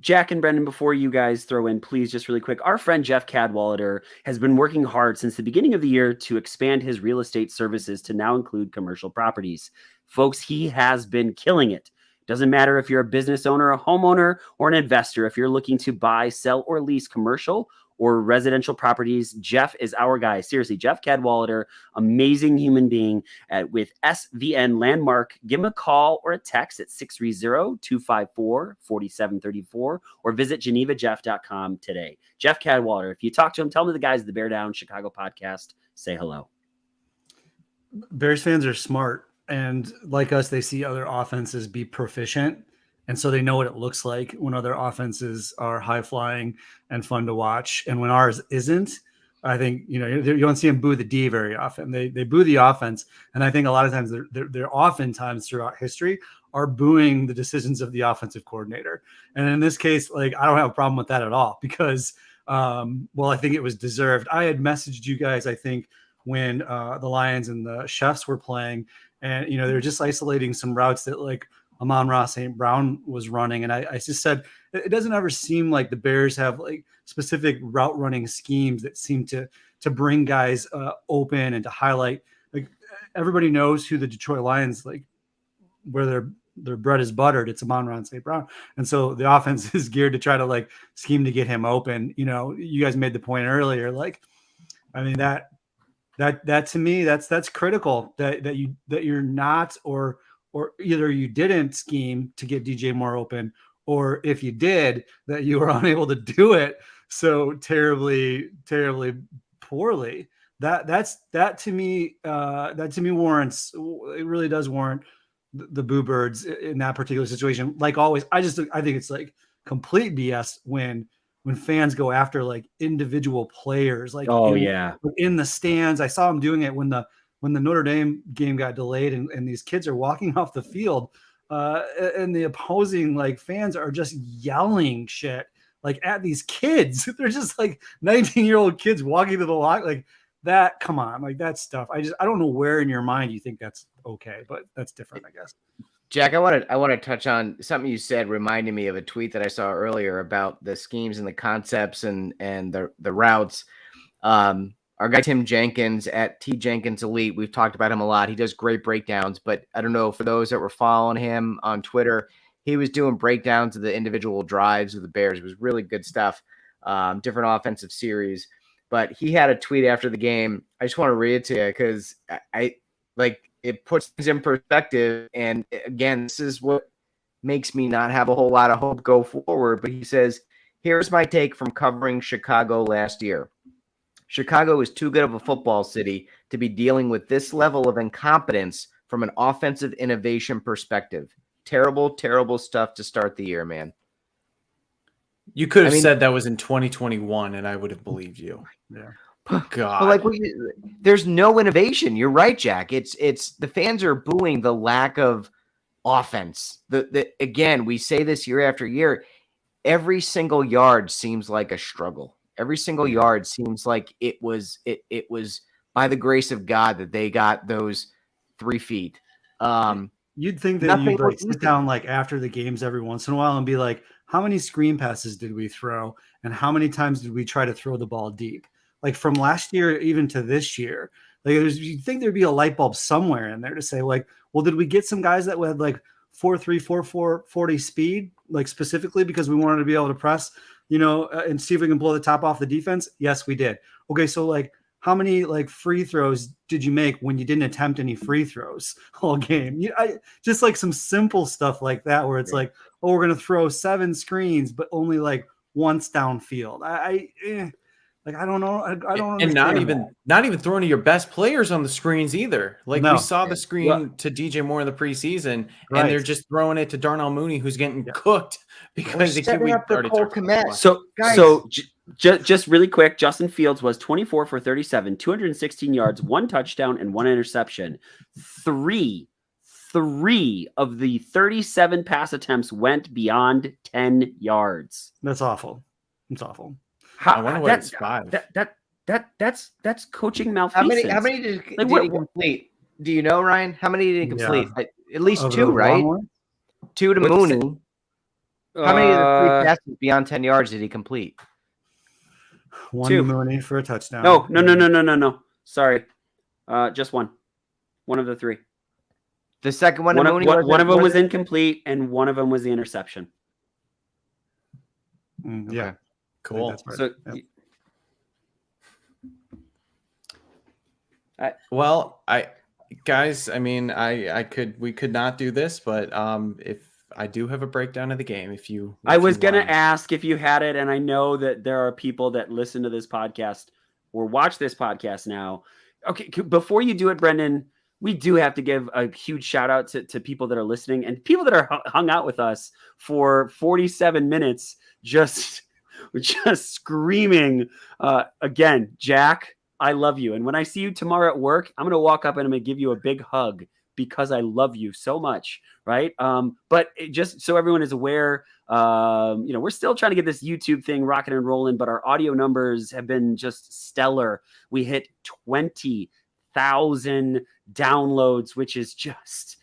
Jack and Brendan, before you guys throw in, please, just really quick, our friend Jeff Cadwallader has been working hard since the beginning of the year to expand his real estate services to now include commercial properties. Folks, he has been killing it. Doesn't matter if you're a business owner, a homeowner, or an investor. If you're looking to buy, sell, or lease commercial or residential properties, Jeff is our guy. Seriously, Jeff Cadwallader, amazing human being with SVN Landmark. Give him a call or a text at 630-254-4734 or visit GenevaJeff.com today. Jeff Cadwallader, if you talk to him, tell him the guys at the Bear Down Chicago podcast say hello. Bears fans are smart. And like us, they see other offenses be proficient. And so they know what it looks like when other offenses are high flying and fun to watch. And when ours isn't, I think, you don't see them boo the D very often. They boo the offense. And I think a lot of times they're oftentimes throughout history are booing the decisions of the offensive coordinator. And in this case, like, I don't have a problem with that at all because, I think it was deserved. I had messaged you guys, I think, when the Lions and the Chefs were playing, and, they were just isolating some routes that like Amon-Ra St. Brown was running. And I just said, it doesn't ever seem like the Bears have like specific route running schemes that seem to bring guys open and to highlight. Like everybody knows who the Detroit Lions, like where their bread is buttered. It's Amon-Ra St. Brown. And so the offense is geared to try to like scheme to get him open. You guys made the point earlier. Like, I mean, that to me, that's critical that you're not, or either you didn't scheme to get DJ Moore open, or if you did, that you were unable to do it so terribly, terribly poorly. That to me warrants, it really does warrant the Boo Birds in that particular situation. Like always, I think it's like complete BS when fans go after like individual players, like in the stands. I saw them doing it when the Notre Dame game got delayed and these kids are walking off the field and the opposing like fans are just yelling shit like at these kids. They're just like 19-year-old kids walking to the lock like that. Come on, like that stuff. I don't know where in your mind you think that's okay, but that's different, I guess. Jack, I want to touch on something you said, reminding me of a tweet that I saw earlier about the schemes and the concepts and the routes. Our guy Tim Jenkins at T Jenkins Elite, we've talked about him a lot. He does great breakdowns, but I don't know, for those that were following him on Twitter, he was doing breakdowns of the individual drives of the Bears. It was really good stuff, different offensive series. But he had a tweet after the game. I just want to read it to you because I like it puts things in perspective. And again, this is what makes me not have a whole lot of hope go forward. But he says, here's my take from covering Chicago last year. Chicago is too good of a football city to be dealing with this level of incompetence from an offensive innovation perspective. Terrible, terrible stuff to start the year, man. You could have said that was in 2021, and I would have believed you. Yeah. God. But there's no innovation. You're right, Jack. It's the fans are booing the lack of offense. Again, we say this year after year. Every single yard seems like a struggle. Every single yard seems like it was by the grace of God that they got those 3 feet. You'd think that you'd like sit down like after the games every once in a while and be like, how many screen passes did we throw? And how many times did we try to throw the ball deep? Like from last year even to this year, like you'd think there'd be a light bulb somewhere in there to say like, well, did we get some guys that had like 4.3, 4.4, 40 speed, like specifically because we wanted to be able to press, and see if we can blow the top off the defense? Yes, we did. Okay. So like, how many like free throws did you make when you didn't attempt any free throws all game? Just like some simple stuff like that, where it's like, oh, we're going to throw 7 screens, but only like once downfield. I don't know. I don't. And not even throwing to your best players on the screens either. Like we saw the screen to DJ Moore in the preseason, and they're just throwing it to Darnell Mooney, who's getting cooked because they keep Just really quick, Justin Fields was 24 for 37, 216 yards, 1 touchdown, and 1 interception. Three of the 37 pass attempts went beyond 10 yards. That's awful. It's awful. I wonder what it's 5. That's coaching malfeasance. How many did he complete? Do you know, Ryan? How many did he complete? Yeah. At least 2, right? 2 to Mooney. How many of the 3 passes beyond 10 yards did he complete? 1 2. to Mooney for a touchdown. No. Sorry. Just 1. One of the 3. The second one to Mooney? One of them was incomplete, and one of them was the interception. Yeah. Okay. Cool. So, we could not do this, but if I do have a breakdown of the game, I was going to ask if you had it. And I know that there are people that listen to this podcast or watch this podcast now. Okay. Before you do it, Brendan, we do have to give a huge shout out to people that are listening and people that are hung out with us for 47 minutes, just screaming. Again, Jack, I love you. And when I see you tomorrow at work, I'm going to walk up and I'm going to give you a big hug because I love you so much. Right. But just so everyone is aware, we're still trying to get this YouTube thing rocking and rolling, but our audio numbers have been just stellar. We hit 20,000 downloads, which is just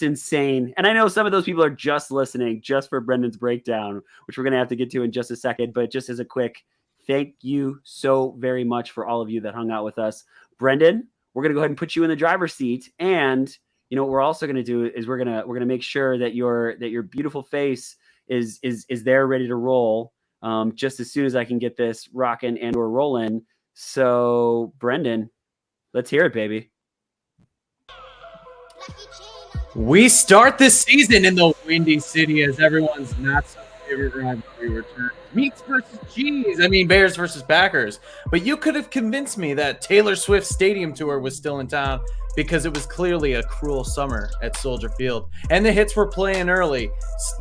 insane. And I know some of those people are just listening just for Brendan's breakdown, which we're going to have to get to in just a second. But just as a quick thank you so very much for all of you that hung out with us. Brendan, we're going to go ahead and put you in the driver's seat. And what we're also going to do is we're going to make sure that your beautiful face is there ready to roll just as soon as I can get this rocking and or rolling. So Brendan, let's hear it, baby. We start this season in the Windy City as everyone's not so favorite rivalry returns. Meats versus cheese. Bears versus Packers. But you could have convinced me that Taylor Swift's stadium tour was still in town because it was clearly a cruel summer at Soldier Field. And the hits were playing early.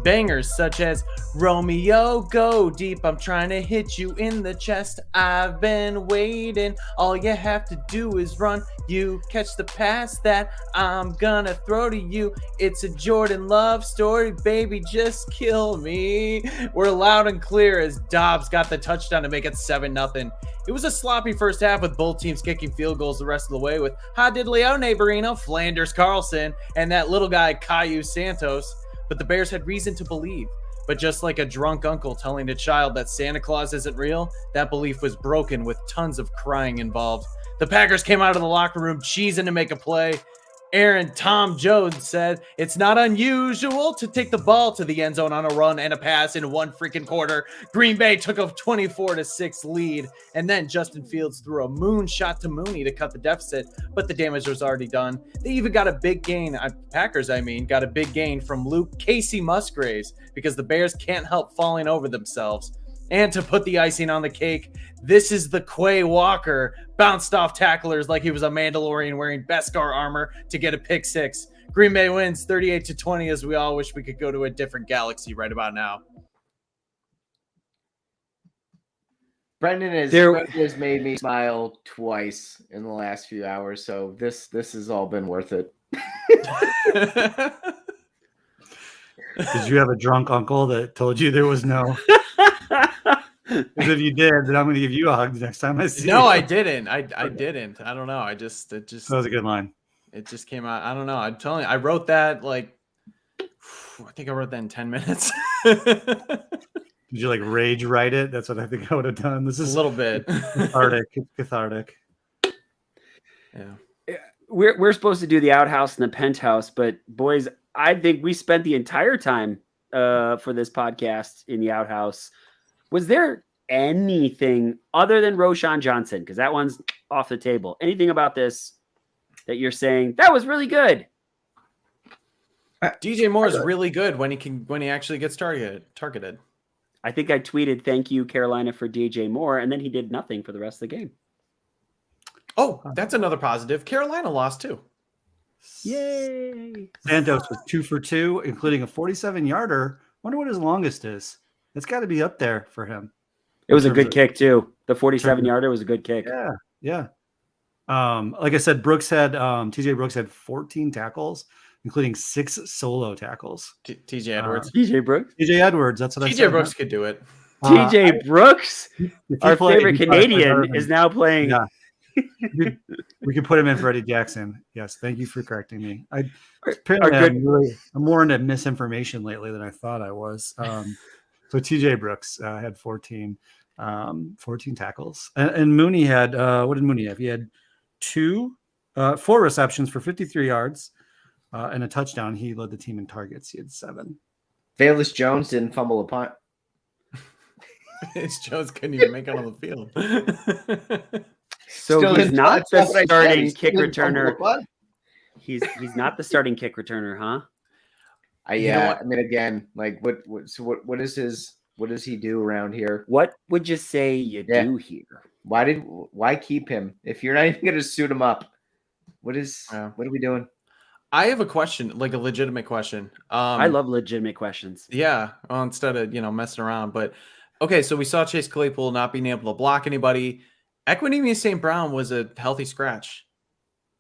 Bangers such as Romeo, go deep. I'm trying to hit you in the chest. I've been waiting. All you have to do is run. You catch the pass that I'm gonna throw to you. It's a Jordan Love story, baby. Just kill me. We're loud and clear as Dobbs got the touchdown to make it 7-0. It was a sloppy first half with both teams kicking field goals the rest of the way with Ha Diddley-O neighborina, Flanders Carlson, and that little guy, Caillou Santos. But the Bears had reason to believe. But just like a drunk uncle telling a child that Santa Claus isn't real, that belief was broken with tons of crying involved. The Packers came out of the locker room cheesing to make a play. Tom Jones said, "It's not unusual to take the ball to the end zone on a run and a pass in one freaking quarter." Green Bay took a 24-6 lead, and then Justin Fields threw a moonshot to Mooney to cut the deficit, but the damage was already done. They even got a big gain, Packers got a big gain from Luke Casey Musgraves, because the Bears can't help falling over themselves. And to put the icing on the cake, this is the Quay Walker, bounced off tacklers like he was a Mandalorian wearing Beskar armor to get a pick six. Green Bay wins 38-20, as we all wish we could go to a different galaxy right about now. Brendan has made me smile twice in the last few hours, so this has all been worth it. Did you have a drunk uncle that told you there was no? Because if you did, then I'm going to give you a hug the next time I see you. No, I didn't. I didn't. I don't know. It just that was a good line. It just came out. I don't know. I'm telling you, I wrote that I think I wrote that in 10 minutes. Did you rage write it? That's what I think I would have done. This is a little bit cathartic. It's cathartic. Yeah. We're supposed to do the outhouse and the penthouse, but boys, I think we spent the entire time for this podcast in the outhouse. Was there anything other than Roshan Johnson? Because that one's off the table. Anything about this that you're saying that was really good? DJ Moore is really good when he actually gets targeted. I think I tweeted "Thank you, Carolina, for DJ Moore," and then he did nothing for the rest of the game. Oh, that's another positive. Carolina lost too. Yay! Santos was 2 for 2, including a 47-yarder. Wonder what his longest is. It's got to be up there for him. It was a good kick too. The 47-yarder was a good kick. Yeah. Like I said, TJ Brooks had 14 tackles, including 6 solo tackles. TJ Edwards. TJ Brooks. TJ Edwards. That's what I said. TJ Brooks could do it. TJ Brooks, our favorite Canadian, is now playing. Yeah. We could put him in for Eddie Jackson. Yes, thank you for correcting me. I'm more into misinformation lately than I thought I was. So TJ Brooks had 14 tackles, and Mooney had what did Mooney have? He had 4 receptions for 53 yards and a touchdown. He led the team in targets. He had 7. Velus Jones didn't fumble a punt. Velus Jones couldn't even make it on the field. So he's not the starting kick returner. He's not the starting kick returner, huh? I mean, again, what does he do around here? What would you say you do here? Why keep him if you're not even going to suit him up? What are we doing? I have a question, a legitimate question. I love legitimate questions. Yeah, well, instead of messing around. But okay, so we saw Chase Claypool not being able to block anybody. Equanimeous St. Brown was a healthy scratch.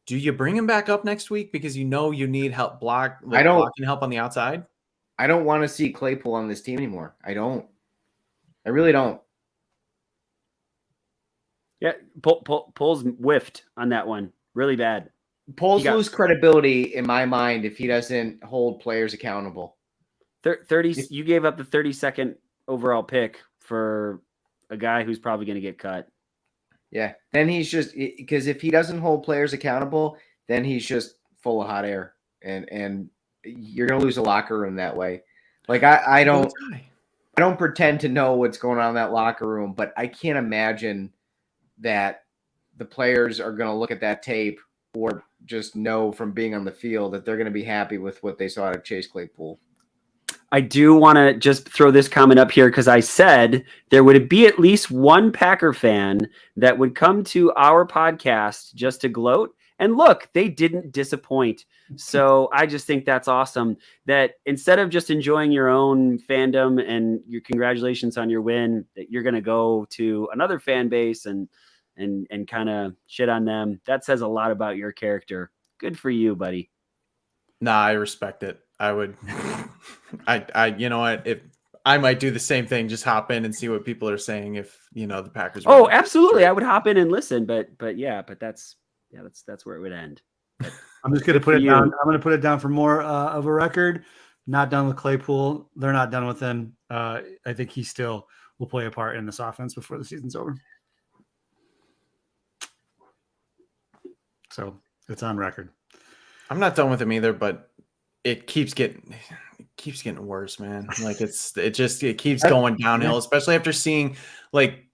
Do you bring him back up next week because you need help blocking help on the outside? I don't want to see Claypool on this team anymore. I don't. I really don't. Yeah, Poles whiffed on that one really bad. Poles lose credibility in my mind if he doesn't hold players accountable. 30. You gave up the 32nd overall pick for a guy who's probably going to get cut. Yeah, then he's just because if he doesn't hold players accountable, then he's just full of hot air, and you're gonna lose a locker room that way. I don't pretend to know what's going on in that locker room, but I can't imagine that the players are gonna look at that tape or just know from being on the field that they're gonna be happy with what they saw out of Chase Claypool. I do want to just throw this comment up here because I said there would be at least one Packer fan that would come to our podcast just to gloat. And look, they didn't disappoint. So I just think that's awesome that instead of just enjoying your own fandom and your congratulations on your win, that you're going to go to another fan base and kind of shit on them. That says a lot about your character. Good for you, buddy. Nah, I respect it. I would, you know what? If I might do the same thing, just hop in and see what people are saying. If the Packers. Oh, absolutely, I would hop in and listen. But that's where it would end. I'm just going to Good put for it you. down. I'm going to put it down for more of a record. Not done with Claypool. They're not done with him. I think he still will play a part in this offense before the season's over. So it's on record. I'm not done with him either, but it keeps getting worse, man. Like it keeps going downhill, especially after seeing, like,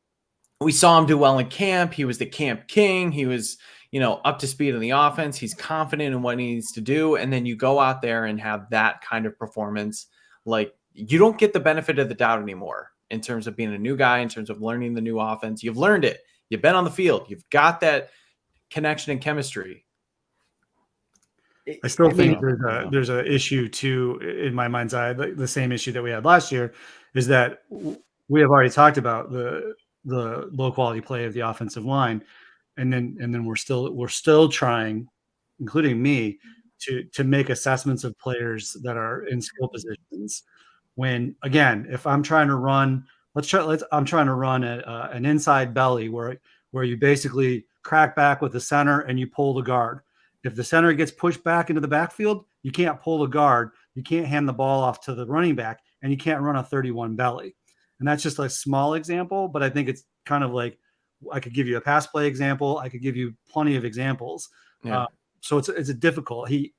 we saw him do well in camp. He was the camp king. He was, up to speed in the offense. He's confident in what he needs to do. And then you go out there and have that kind of performance. Like, you don't get the benefit of the doubt anymore in terms of being a new guy, in terms of learning the new offense. You've learned it. You've been on the field. You've got that connection and chemistry. I still think there's a issue too in my mind's eye. The same issue that we had last year is that we have already talked about the low quality play of the offensive line, and then we're still trying, including me, to make assessments of players that are in skill positions. When again, if I'm trying to run, I'm trying to run an inside belly where you basically crack back with the center and you pull the guard. If the center gets pushed back into the backfield, you can't pull the guard. You can't hand the ball off to the running back, and you can't run a 31 belly. And that's just a small example, but I think it's kind of like, I could give you a pass play example. I could give you plenty of examples. Yeah. So it's a difficult. He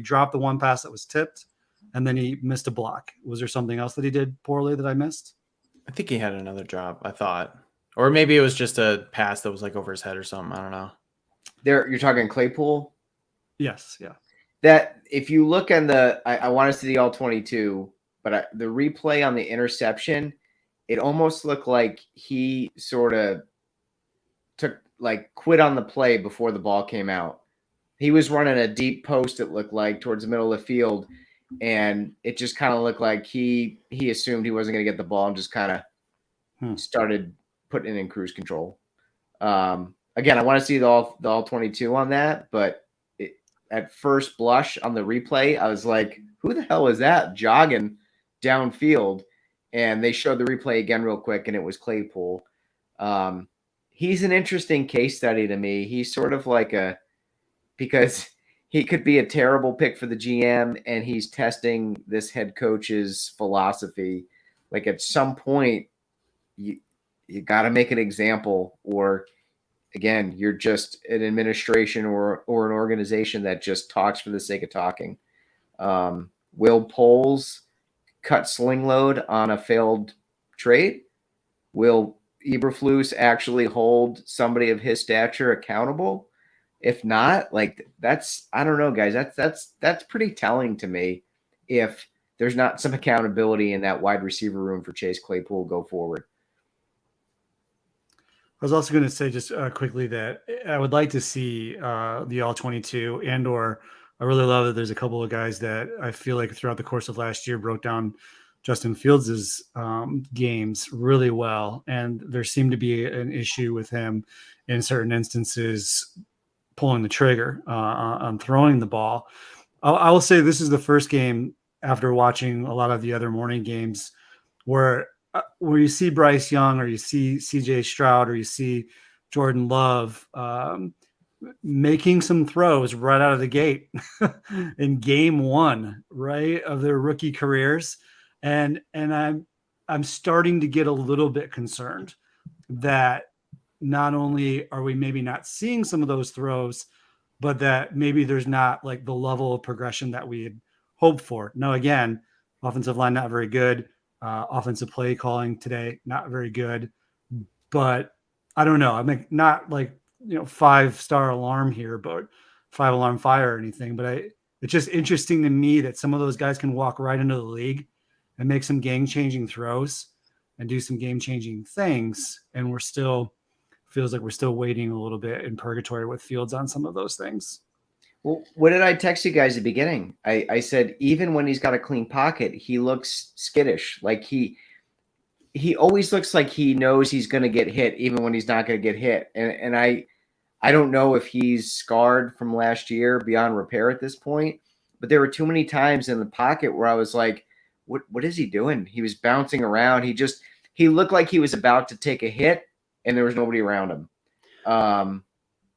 dropped the one pass that was tipped, and then he missed a block. Was there something else that he did poorly that I missed? I think he had another drop, I thought. Or maybe it was just a pass that was like over his head or something. I don't know. You're talking Claypool? Yes, yeah. That if you look on I want to see the all 22, but the replay on the interception, it almost looked like he sort of quit on the play before the ball came out. He was running a deep post, it looked like, towards the middle of the field, and it just kind of looked like he assumed he wasn't going to get the ball and just kind of started putting it in cruise control. Again, I want to see the all 22 on that, but at first blush on the replay, I was like, who the hell is that jogging downfield? And they showed the replay again real quick, and it was Claypool. He's an interesting case study to me. He's sort of like because he could be a terrible pick for the GM, and he's testing this head coach's philosophy. Like, at some point, you got to make an example, or again, you're just an administration or an organization that just talks for the sake of talking. Will Poles cut sling load on a failed trade? Will Eberflus actually hold somebody of his stature accountable? If not, I don't know, guys. That's pretty telling to me if there's not some accountability in that wide receiver room for Chase Claypool go forward. I was also going to say just quickly that I would like to see the all-22, and/or I really love that there's a couple of guys that I feel like throughout the course of last year broke down Justin Fields' games really well, and there seemed to be an issue with him in certain instances pulling the trigger on throwing the ball. I will say this is the first game after watching a lot of the other morning games where you see Bryce Young, or you see CJ Stroud, or you see Jordan Love making some throws right out of the gate in game one, right, of their rookie careers. And I'm starting to get a little bit concerned that not only are we maybe not seeing some of those throws, but that maybe there's not like the level of progression that we had hoped for. Now, again, offensive line, not very good. Offensive play calling today, not very good. But I don't know. I mean, not like, 5-star alarm here, but 5-alarm fire or anything. But it's just interesting to me that some of those guys can walk right into the league and make some game-changing throws and do some game-changing things. And feels like we're still waiting a little bit in purgatory with Fields on some of those things. Well, what did I text you guys at the beginning? I said, even when he's got a clean pocket, he looks skittish. Like he always looks like he knows he's going to get hit, even when he's not going to get hit. And I don't know if he's scarred from last year beyond repair at this point, but there were too many times in the pocket where I was like, what is he doing? He was bouncing around. He looked like he was about to take a hit, and there was nobody around him.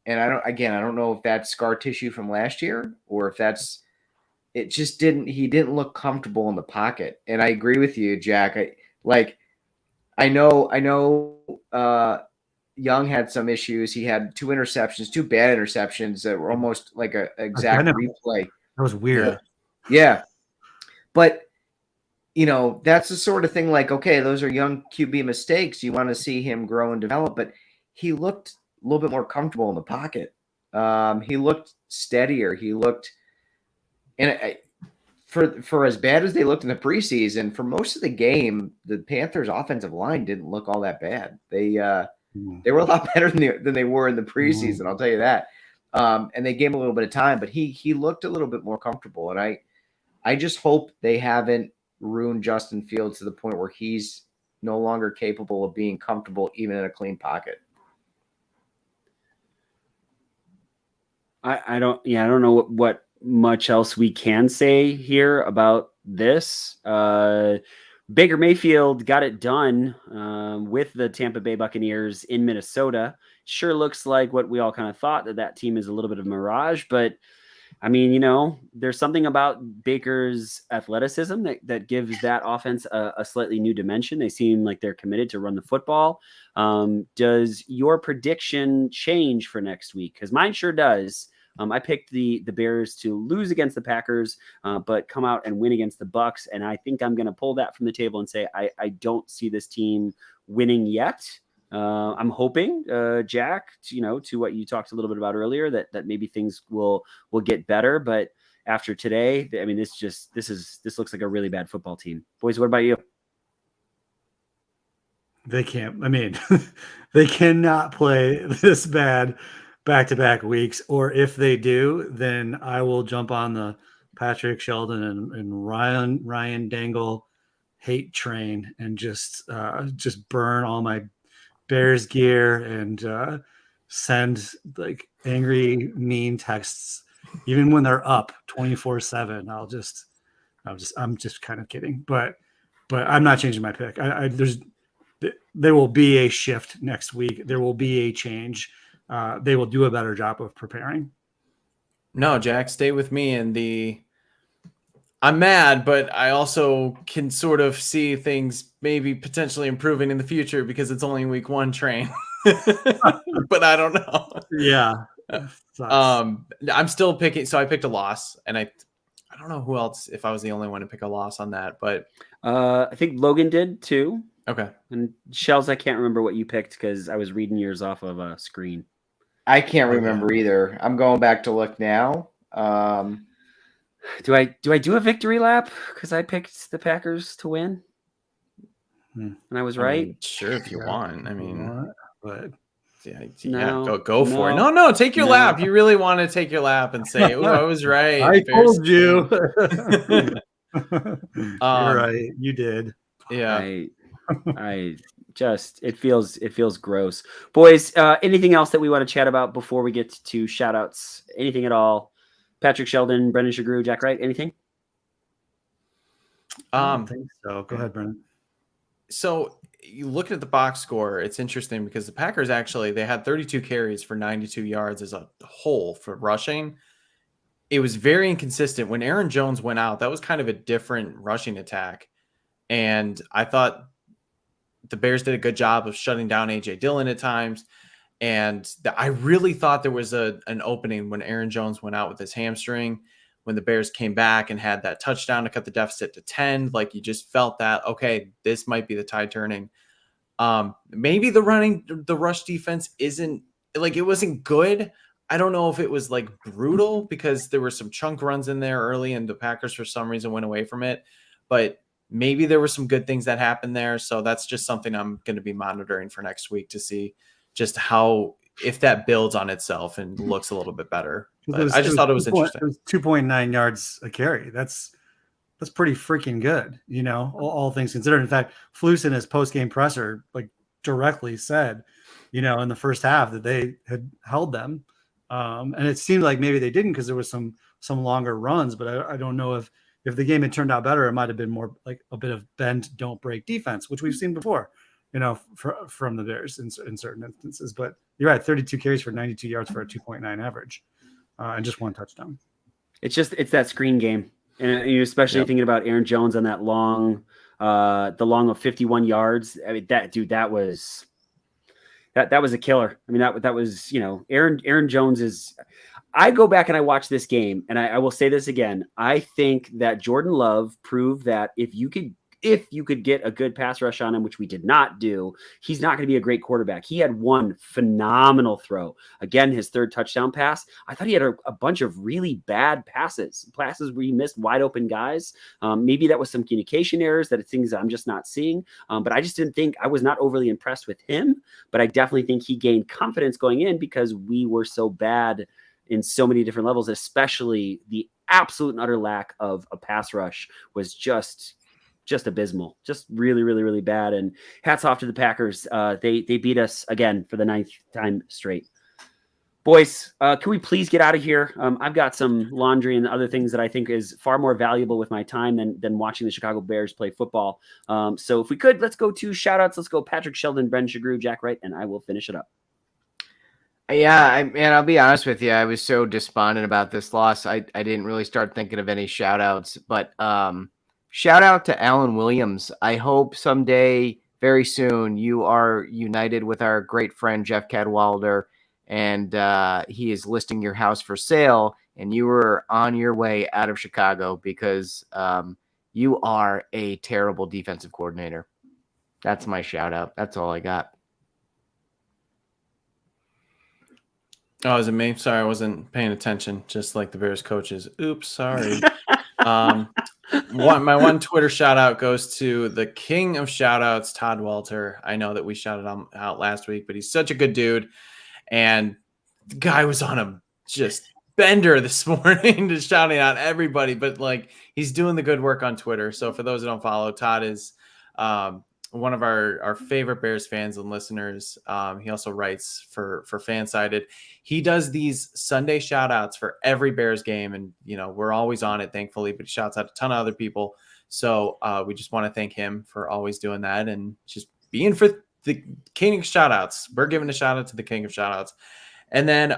And I don't know if that's scar tissue from last year or if it just he didn't look comfortable in the pocket. And I agree with you, Jack. I know Young had some issues. He had 2 interceptions, 2 bad interceptions that were almost like a exact replay. That was weird. Yeah. But that's the sort of thing like, okay, those are young QB mistakes. You want to see him grow and develop, but he looked a little bit more comfortable in the pocket. He looked steadier. He looked, and for as bad as they looked in the preseason, for most of the game, the Panthers' offensive line didn't look all that bad. They were a lot better than they were in the preseason. I'll tell you that. And they gave him a little bit of time, but he looked a little bit more comfortable. And I just hope they haven't ruined Justin Fields to the point where he's no longer capable of being comfortable even in a clean pocket. I don't know what much else we can say here about this. Baker Mayfield got it done with the Tampa Bay Buccaneers in Minnesota. Sure looks like what we all kind of thought, that team is a little bit of a mirage, but I mean, there's something about Baker's athleticism that gives that offense a slightly new dimension. They seem like they're committed to run the football. Does your prediction change for next week? Because mine sure does. I picked the Bears to lose against the Packers, but come out and win against the Bucs. And I think I'm going to pull that from the table and say I don't see this team winning yet. I'm hoping, Jack, to what you talked a little bit about earlier, that maybe things will get better. But after today, I mean, this looks like a really bad football team. Boys, what about you? They can't. I mean, they cannot play this bad back-to-back weeks. Or if they do, then I will jump on the Patrick Sheldon and Ryan Dangle hate train and just burn all my Bears gear and send like angry, mean texts, even when they're up 24/7. I'm just kind of kidding, but I'm not changing my pick. There will be a shift next week. There will be a change. They will do a better job of preparing. No, Jack, stay with me. I'm mad, but I also can sort of see things maybe potentially improving in the future because it's only week 1 train. But I don't know. Yeah. I'm still picking. So I picked a loss, and I don't know who else, if I was the only one to pick a loss on that, but I think Logan did too. Okay. And Shells, I can't remember what you picked because I was reading yours off of a screen. I can't remember either. I'm going back to look now. Do I do a victory lap because I picked the Packers to win? And I was right. Sure, if you want. I mean, but go for it. No, take your lap. You really want to take your lap and say, "Oh, I was right." I told you. You're right. You did. Yeah. It feels gross. Boys, anything else that we want to chat about before we get to shout outs? Anything at all? Patrick Sheldon, Brendan Shagrew, Jack Wright, anything? I don't think so. Go ahead, Brendan. So you look at the box score, it's interesting because the Packers they had 32 carries for 92 yards as a whole for rushing. It was very inconsistent. When Aaron Jones went out, that was kind of a different rushing attack. And I thought the Bears did a good job of shutting down A.J. Dillon at times. And I really thought there was an opening when Aaron Jones went out with his hamstring, when the Bears came back and had that touchdown to cut the deficit to 10. Like, you just felt that, okay, this might be the tide turning. Maybe the rush defense it wasn't good. I don't know if it was like brutal because there were some chunk runs in there early and the Packers for some reason went away from it. But maybe there were some good things that happened there. So that's just something I'm going to be monitoring for next week to see just if that builds on itself and looks a little bit better. I just thought it was interesting. It was 2.9 yards a carry. That's pretty freaking good, all things considered. In fact, Flus in his post-game presser directly said, in the first half that they had held them. And it seemed like maybe they didn't because there was some longer runs, but I don't know if the game had turned out better, it might have been more like a bit of bend, don't break defense, which we've seen before. from the Bears in certain instances. But you're right, 32 carries for 92 yards for a 2.9 average, and just one touchdown. It's that screen game, and you especially Yep. thinking about Aaron Jones on that long, the long of 51 yards. I mean, that was a killer. I mean, that was, Aaron Jones is. I go back and I watch this game, and I will say this again. I think that Jordan Love proved that if you could get a good pass rush on him, which we did not do, he's not going to be a great quarterback. He had one phenomenal throw. Again, his third touchdown pass. I thought he had a bunch of really bad passes where he missed wide open guys. Maybe that was some communication errors, that it's things that I'm just not seeing. But I was not overly impressed with him, but I definitely think he gained confidence going in because we were so bad in so many different levels, especially the absolute and utter lack of a pass rush was just abysmal, just really, really, really bad. And hats off to the Packers. They beat us again for the 9th time straight. Boys, can we please get out of here? I've got some laundry and other things that I think is far more valuable with my time than watching the Chicago Bears play football. So if we could, let's go to shout outs. Let's go Patrick Sheldon, Brendan Shagrew, Jack Wright, and I will finish it up. Yeah, I'll be honest with you. I was so despondent about this loss. I didn't really start thinking of any shout outs, but shout out to Alan Williams. I hope someday, very soon, you are united with our great friend Jeff Cadwalder, and he is listing your house for sale, and you are on your way out of Chicago because you are a terrible defensive coordinator. That's my shout out. That's all I got. Oh, is it me? Sorry, I wasn't paying attention. Just like the Bears coaches. Oops, sorry. My one Twitter shout out goes to the king of shout outs, Todd Walter. I know that we shouted him out last week, but he's such a good dude. And the guy was on a just bender this morning, just shouting out everybody. But like, he's doing the good work on Twitter. So for those who don't follow, Todd is one of our favorite Bears fans and listeners. He also writes for Fansided. He does these Sunday shout outs for every Bears game. And, we're always on it, thankfully, but he shouts out a ton of other people. So we just want to thank him for always doing that and just being for the king of shout outs. We're giving a shout out to the king of shout outs. And then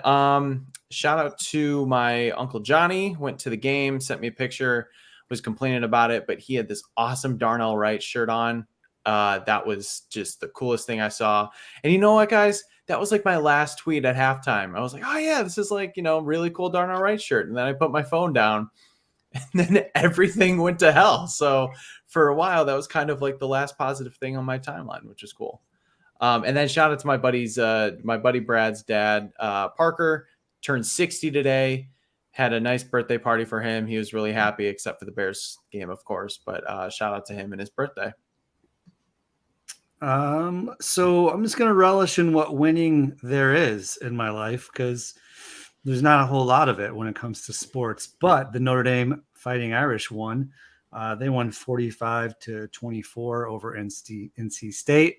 shout out to my Uncle Johnny, went to the game, sent me a picture, was complaining about it, but he had this awesome Darnell Wright shirt on. That was just the coolest thing I saw. And you know what, guys? That was like my last tweet at halftime. I was like, oh yeah, this is like, really cool Darnell Wright shirt. And then I put my phone down and then everything went to hell. So for a while, that was kind of like the last positive thing on my timeline, which is cool. And then shout out to my buddy Brad's dad, Parker, turned 60 today. Had a nice birthday party for him. He was really happy, except for the Bears game, of course. But shout out to him and his birthday. So I'm just going to relish in what winning there is in my life because there's not a whole lot of it when it comes to sports. But the Notre Dame Fighting Irish won. They won 45-24 over NC State.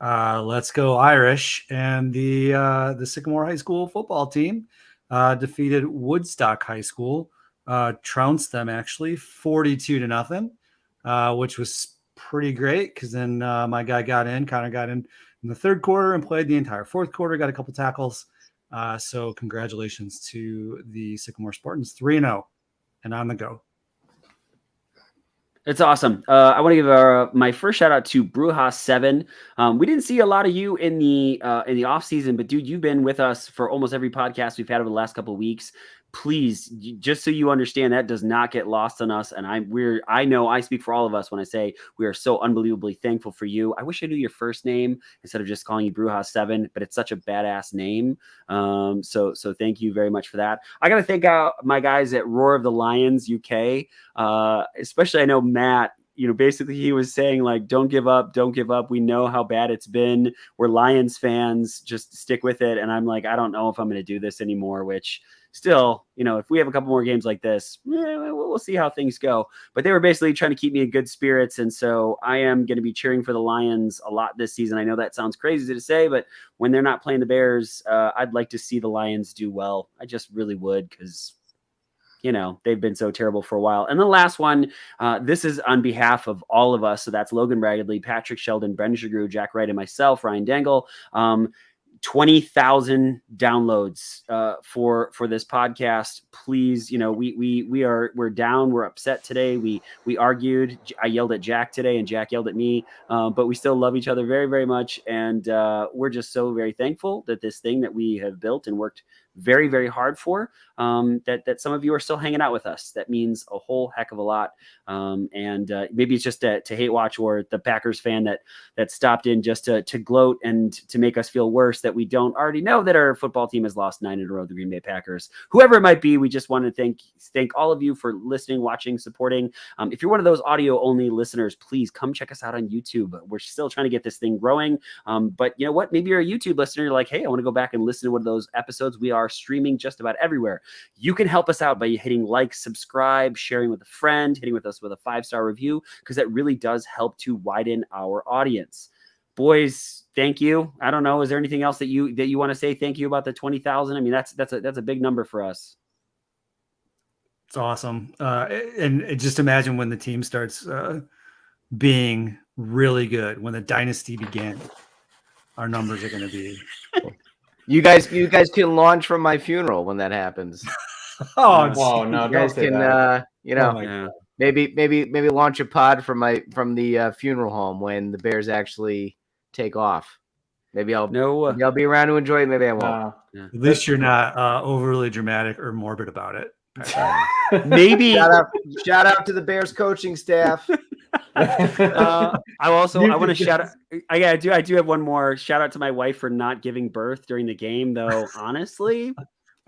Let's go Irish. And the Sycamore High School football team defeated Woodstock High School, trounced them actually 42-0, which was pretty great because then my guy Connor got in the third quarter and played the entire fourth quarter, got a couple tackles. So congratulations to the Sycamore Spartans, 3-0 and on the go. It's awesome. I want to give my first shout out to Brujas7. We didn't see a lot of you in the off season, but dude, you've been with us for almost every podcast we've had over the last couple of weeks. Please, just so you understand, that does not get lost on us. And I know I speak for all of us when I say we are so unbelievably thankful for you. I wish I knew your first name instead of just calling you Brujas7, but it's such a badass name. So thank you very much for that. I got to thank my guys at Roar of the Lions UK, especially I know Matt. Basically he was saying like, don't give up. We know how bad it's been. We're Lions fans. Just stick with it. And I'm like, I don't know if I'm going to do this anymore, which still, if we have a couple more games like this, we'll see how things go. But they were basically trying to keep me in good spirits. And so I am going to be cheering for the Lions a lot this season. I know that sounds crazy to say, but when they're not playing the Bears, I'd like to see the Lions do well. I just really would because they've been so terrible for a while. And the last one, this is on behalf of all of us. So that's Logan Bradley, Patrick Sheldon, Brendan Shagrew, Jack Wright, and myself, Ryan Dangle. 20,000 downloads for this podcast. Please, we're down. We're upset today. We argued. I yelled at Jack today, and Jack yelled at me. But we still love each other very, very much, and we're just so very thankful that this thing that we have built and worked very, very hard for, that some of you are still hanging out with us. That means a whole heck of a lot. And maybe it's just to hate watch, or the Packers fan that stopped in just to gloat and to make us feel worse that we don't already know that our football team has lost 9 in a row to the Green Bay Packers. Whoever it might be, we just want to thank all of you for listening, watching, supporting. If you're one of those audio only listeners, please come check us out on YouTube. We're still trying to get this thing growing. But you know what? Maybe you're a YouTube listener. You're like, hey, I want to go back and listen to one of those episodes. We are streaming just about everywhere. You can help us out by hitting like, subscribe, sharing with a friend, hitting with us with a 5-star review, because that really does help to widen our audience. Boys, thank you. I don't know. Is there anything else that you want to say thank you about the 20,000? I mean, that's a big number for us. It's awesome. And just imagine when the team starts being really good, when the dynasty begins, our numbers are going to be. You guys can launch from my funeral when that happens. Oh, whoa, no, You guys don't say can, that. maybe launch a pod from the funeral home when the Bears actually take off. Maybe I'll be around to enjoy it. Maybe I won't. At least you're not overly dramatic or morbid about it. Maybe shout out to the Bears coaching staff. I want to shout out. I do have one more shout out to my wife for not giving birth during the game, though. Honestly,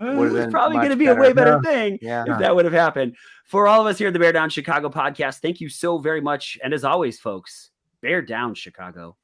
it's probably going to be a way better thing if that would have happened. For all of us here at the Bear Down Chicago podcast, thank you so very much. And as always, folks, Bear Down Chicago.